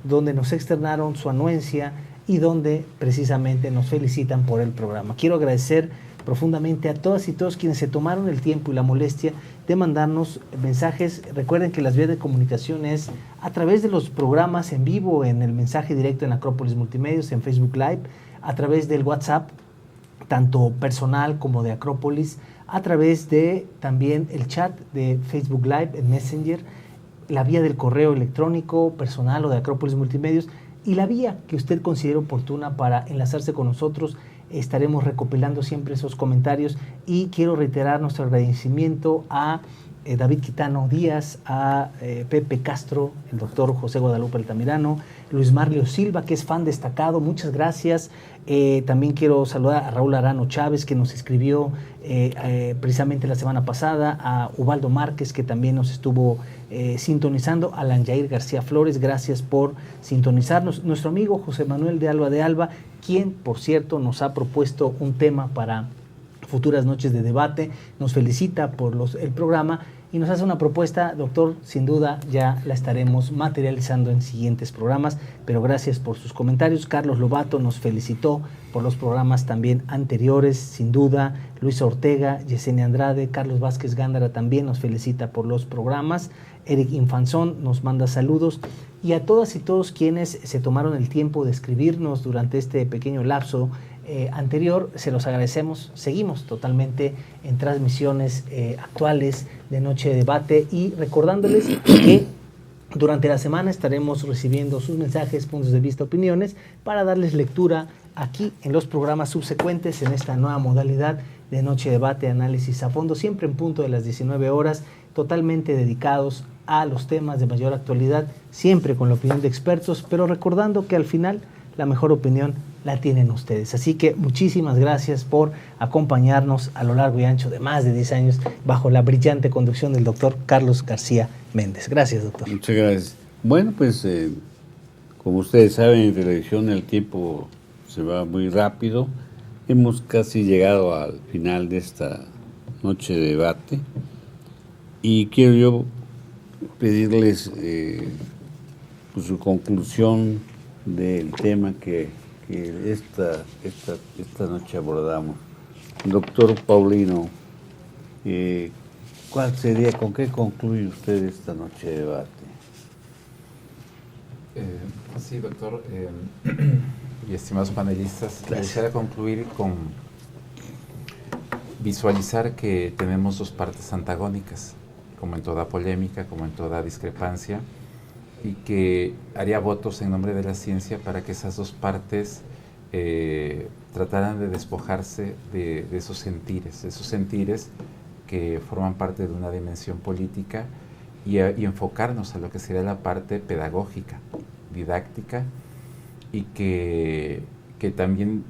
donde nos externaron su anuencia y donde precisamente nos felicitan por el programa. Quiero agradecer profundamente a todas y todos quienes se tomaron el tiempo y la molestia de mandarnos mensajes. Recuerden que las vías de comunicación es a través de los programas en vivo, en el mensaje directo en Acrópolis Multimedios, en Facebook Live, a través del WhatsApp, tanto personal como de Acrópolis, a través de también el chat de Facebook Live en Messenger, la vía del correo electrónico personal o de Acrópolis Multimedios, y la vía que usted considere oportuna para enlazarse con nosotros. Estaremos recopilando siempre esos comentarios y quiero reiterar nuestro agradecimiento a David Quitano Díaz, a Pepe Castro, el doctor José Guadalupe Altamirano, Luis Marlio Silva, que es fan destacado, muchas gracias. También quiero saludar a Raúl Arano Chávez, que nos escribió precisamente la semana pasada, a Ubaldo Márquez, que también nos estuvo sintonizando, a Alan Jair García Flores, gracias por sintonizarnos. Nuestro amigo José Manuel de Alba, quien, por cierto, nos ha propuesto un tema para futuras noches de debate, nos felicita por el programa y nos hace una propuesta, doctor, sin duda ya la estaremos materializando en siguientes programas, pero gracias por sus comentarios. Carlos Lobato nos felicitó por los programas también anteriores, sin duda. Luisa Ortega, Yesenia Andrade, Carlos Vázquez Gándara también nos felicita por los programas. Eric Infanzón nos manda saludos, y a todas y todos quienes se tomaron el tiempo de escribirnos durante este pequeño lapso anterior, se los agradecemos. Seguimos totalmente en transmisiones actuales de Noche de Debate, y recordándoles que durante la semana estaremos recibiendo sus mensajes, puntos de vista, opiniones, para darles lectura aquí en los programas subsecuentes en esta nueva modalidad de Noche de Debate, análisis a fondo, siempre en punto de las 19 horas, totalmente dedicados a los temas de mayor actualidad, siempre con la opinión de expertos, pero recordando que al final la mejor opinión la tienen ustedes. Así que muchísimas gracias por acompañarnos a lo largo y ancho de más de 10 años bajo la brillante conducción del doctor Carlos García Méndez. Gracias, doctor. Muchas gracias. Bueno, pues como ustedes saben, en televisión el tiempo se va muy rápido Hemos casi llegado al final de esta noche de debate y quiero yo pedirles pues, su conclusión del tema que esta noche abordamos. Doctor Paulino, ¿cuál sería, con qué concluye usted esta noche de debate? Sí, doctor, y estimados panelistas, quisiera concluir con visualizar que tenemos dos partes antagónicas, como en toda polémica, como en toda discrepancia, y que haría votos en nombre de la ciencia para que esas dos partes trataran de despojarse de esos sentires que forman parte de una dimensión política y enfocarnos a lo que sería la parte pedagógica, didáctica, y que también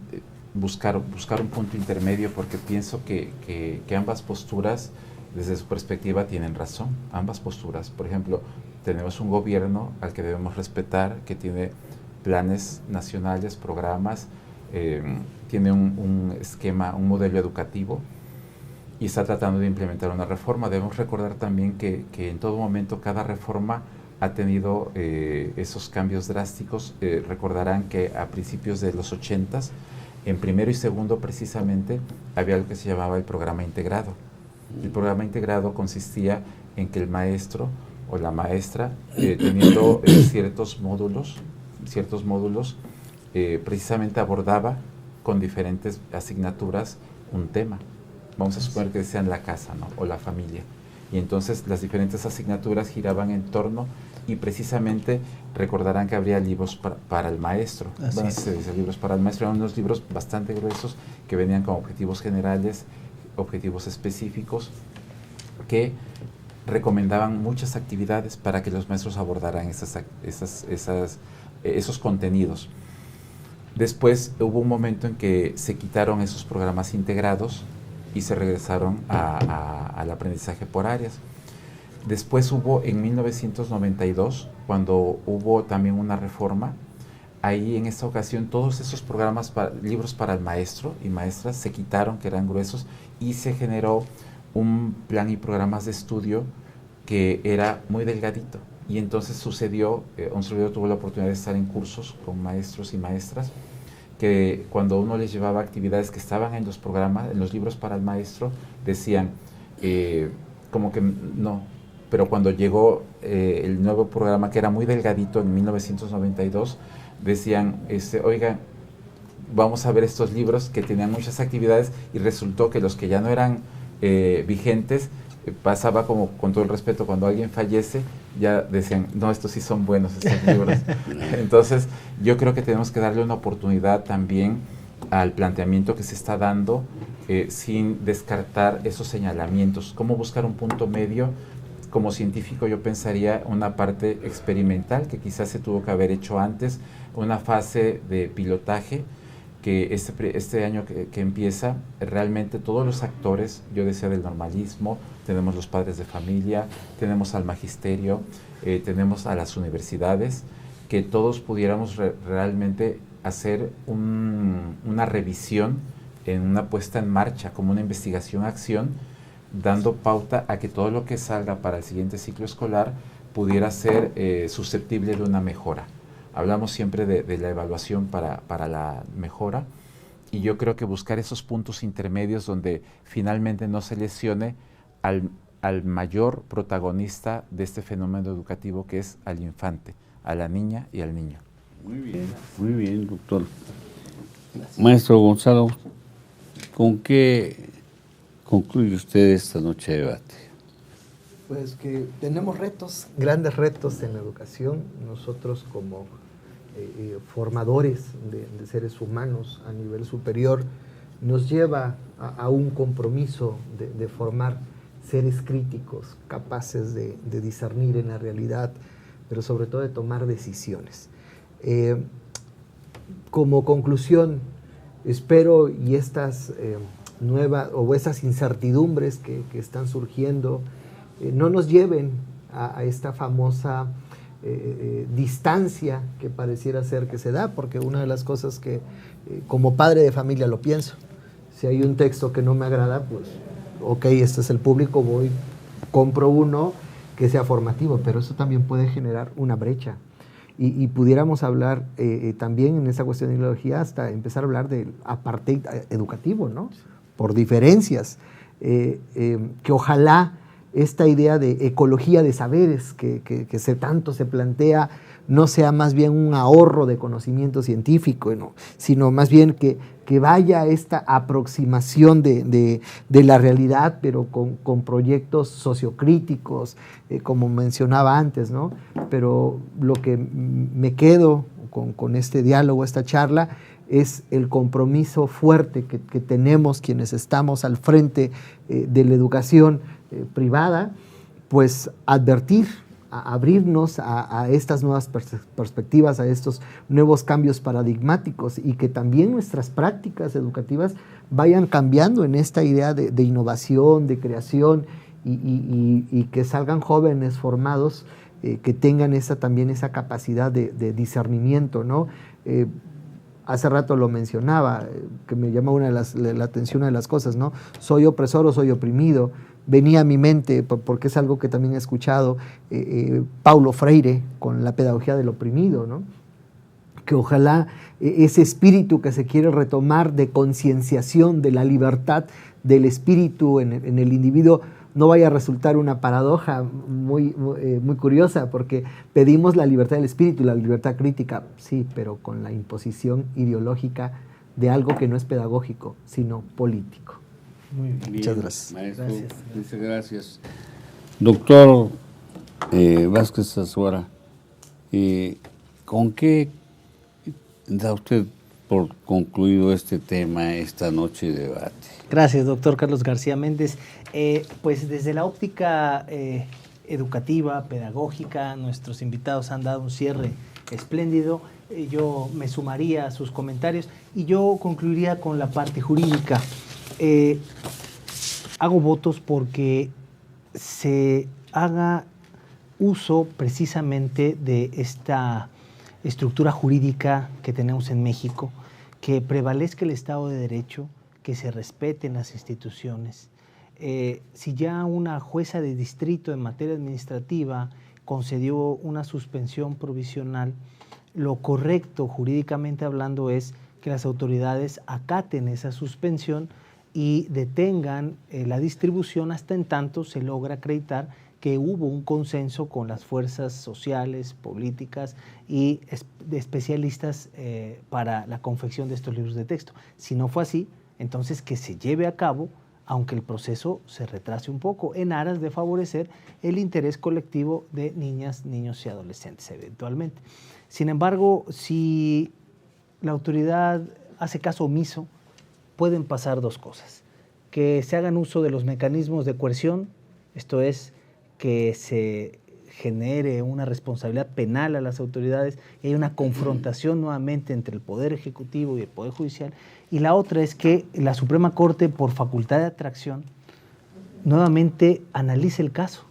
buscar un punto intermedio, porque pienso que ambas posturas, desde su perspectiva, tienen razón. Ambas posturas, por ejemplo, tenemos un gobierno al que debemos respetar, que tiene planes nacionales, programas, tiene un esquema, un modelo educativo, y está tratando de implementar una reforma. Debemos recordar también que en todo momento cada reforma ha tenido esos cambios drásticos. Recordarán que a principios de los 80s, en primero y segundo precisamente, había lo que se llamaba el programa integrado. El programa integrado consistía en que el maestro o la maestra, teniendo ciertos módulos, precisamente abordaba con diferentes asignaturas un tema. Vamos a suponer que sean la casa, ¿no?, o la familia. Y entonces las diferentes asignaturas giraban en torno, y precisamente recordarán que habría libros para el maestro. Libros para el maestro eran unos libros bastante gruesos que venían con objetivos generales, objetivos específicos, que recomendaban muchas actividades para que los maestros abordaran esos contenidos. Después hubo un momento en que se quitaron esos programas integrados y se regresaron al aprendizaje por áreas. Después hubo en 1992, cuando hubo también una reforma, ahí en esta ocasión todos esos programas, libros para el maestro y maestras, se quitaron, que eran gruesos, y se generó un plan y programas de estudio que era muy delgadito. Y entonces sucedió, un servidor tuvo la oportunidad de estar en cursos con maestros y maestras, que cuando uno les llevaba actividades que estaban en los programas, en los libros para el maestro, decían como que no. Pero cuando llegó el nuevo programa, que era muy delgadito en 1992, decían, oiga, vamos a ver estos libros que tenían muchas actividades, y resultó que los que ya no eran vigentes, pasaba como, con todo el respeto, cuando alguien fallece, ya decían, no, estos sí son buenos, estos libros. Entonces, yo creo que tenemos que darle una oportunidad también al planteamiento que se está dando, sin descartar esos señalamientos. ¿Cómo buscar un punto medio? Como científico yo pensaría una parte experimental que quizás se tuvo que haber hecho antes, una fase de pilotaje, que este año que empieza, realmente todos los actores, yo decía del normalismo, tenemos los padres de familia, tenemos al magisterio, tenemos a las universidades, que todos pudiéramos realmente hacer una revisión, en una puesta en marcha, como una investigación-acción, dando pauta a que todo lo que salga para el siguiente ciclo escolar pudiera ser susceptible de una mejora. Hablamos siempre de la evaluación para la mejora, y yo creo que buscar esos puntos intermedios donde finalmente no se lesione al mayor protagonista de este fenómeno educativo, que es al infante, a la niña y al niño. Muy bien, doctor. Gracias. Maestro Gonzalo, ¿con qué concluye usted esta noche de debate? Pues que tenemos retos, grandes retos en la educación. Nosotros como formadores de seres humanos a nivel superior, nos lleva a un compromiso de formar seres críticos, capaces de discernir en la realidad, pero sobre todo de tomar decisiones. Como conclusión, espero, y estas nuevas o esas incertidumbres que están surgiendo no nos lleven a esta famosa distancia que pareciera ser que se da, porque una de las cosas que como padre de familia lo pienso, Si hay un texto que no me agrada, pues, ok, este es el público, voy, compro uno que sea formativo, pero eso también puede generar una brecha. Y pudiéramos hablar también en esa cuestión de ideología, hasta empezar a hablar del apartheid educativo, ¿no? Por diferencias. Que ojalá esta idea de ecología de saberes que tanto se plantea no sea más bien un ahorro de conocimiento científico, ¿no? Sino más bien que vaya esta aproximación de la realidad, pero con proyectos sociocríticos, como mencionaba antes, ¿no? Pero lo que me quedo con este diálogo, esta charla, es el compromiso fuerte que tenemos quienes estamos al frente de la educación privada, pues advertir, a abrirnos a estas nuevas perspectivas, a estos nuevos cambios paradigmáticos, y que también nuestras prácticas educativas vayan cambiando en esta idea de innovación, de creación, y que salgan jóvenes formados que tengan también esa capacidad de discernimiento, ¿no? Hace rato lo mencionaba, que me llama la atención una de las cosas, ¿no? ¿Soy opresor o soy oprimido? Venía a mi mente, porque es algo que también he escuchado, Paulo Freire con la pedagogía del oprimido, ¿no? Que ojalá ese espíritu que se quiere retomar de concienciación de la libertad del espíritu en el individuo no vaya a resultar una paradoja muy curiosa, porque pedimos la libertad del espíritu y la libertad crítica, sí, pero con la imposición ideológica de algo que no es pedagógico, sino político. Muy bien. Muchas gracias. Maestro, Gracias. muchas gracias. Doctor Vázquez Azuara, ¿con qué da usted por concluido este tema, esta noche de debate? Gracias, doctor Carlos García Méndez. Pues desde la óptica educativa, pedagógica, nuestros invitados han dado un cierre espléndido. Yo me sumaría a sus comentarios y yo concluiría con la parte jurídica. Hago votos porque se haga uso precisamente de esta estructura jurídica que tenemos en México, que prevalezca el Estado de Derecho, que se respeten las instituciones. Si ya una jueza de distrito en materia administrativa concedió una suspensión provisional, lo correcto jurídicamente hablando es que las autoridades acaten esa suspensión y detengan la distribución hasta en tanto se logra acreditar que hubo un consenso con las fuerzas sociales, políticas y de especialistas para la confección de estos libros de texto. Si no fue así, entonces que se lleve a cabo, aunque el proceso se retrase un poco, en aras de favorecer el interés colectivo de niñas, niños y adolescentes eventualmente. Sin embargo, si la autoridad hace caso omiso, pueden pasar dos cosas: que se hagan uso de los mecanismos de coerción, esto es, que se genere una responsabilidad penal a las autoridades y hay una confrontación nuevamente entre el Poder Ejecutivo y el Poder Judicial. Y la otra es que la Suprema Corte, por facultad de atracción, nuevamente analice el caso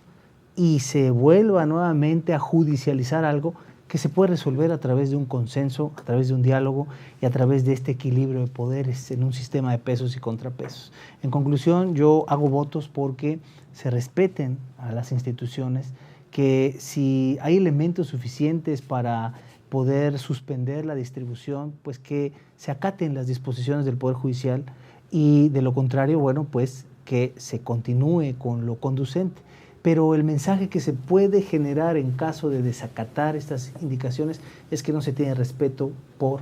y se vuelva nuevamente a judicializar algo que se puede resolver a través de un consenso, a través de un diálogo y a través de este equilibrio de poderes en un sistema de pesos y contrapesos. En conclusión, yo hago votos porque se respeten a las instituciones, que si hay elementos suficientes para poder suspender la distribución, pues que se acaten las disposiciones del Poder Judicial y de lo contrario, bueno, pues que se continúe con lo conducente. Pero el mensaje que se puede generar en caso de desacatar estas indicaciones es que no se tiene respeto por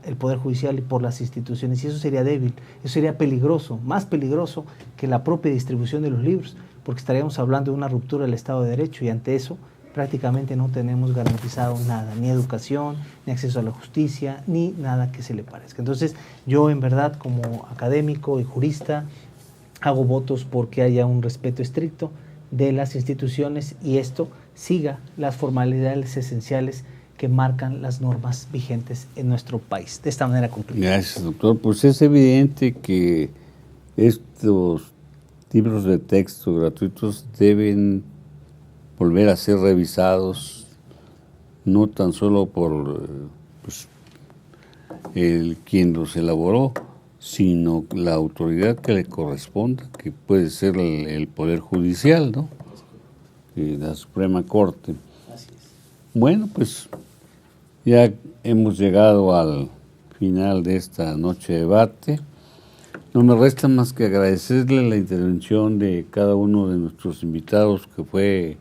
el Poder Judicial y por las instituciones, y eso sería débil, eso sería peligroso, más peligroso que la propia distribución de los libros, porque estaríamos hablando de una ruptura del Estado de Derecho y ante eso prácticamente no tenemos garantizado nada, ni educación, ni acceso a la justicia, ni nada que se le parezca. Entonces yo en verdad como académico y jurista hago votos porque haya un respeto estricto de las instituciones y esto siga las formalidades esenciales que marcan las normas vigentes en nuestro país. De esta manera concluyo. Gracias, doctor. Pues es evidente que estos libros de texto gratuitos deben volver a ser revisados, no tan solo por quien los elaboró, sino la autoridad que le corresponda, que puede ser el Poder Judicial, ¿no? La Suprema Corte. Bueno, pues ya hemos llegado al final de esta noche de debate. No me resta más que agradecerle la intervención de cada uno de nuestros invitados, que fue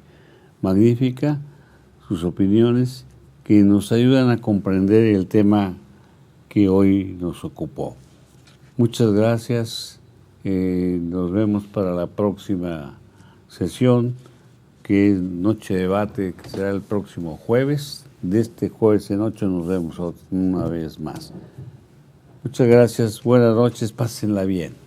magnífica, sus opiniones, que nos ayudan a comprender el tema que hoy nos ocupó. Muchas gracias. Nos vemos para la próxima sesión, que es Noche de Debate, que será el próximo jueves. De este jueves en 8 nos vemos una vez más. Muchas gracias, buenas noches, pásenla bien.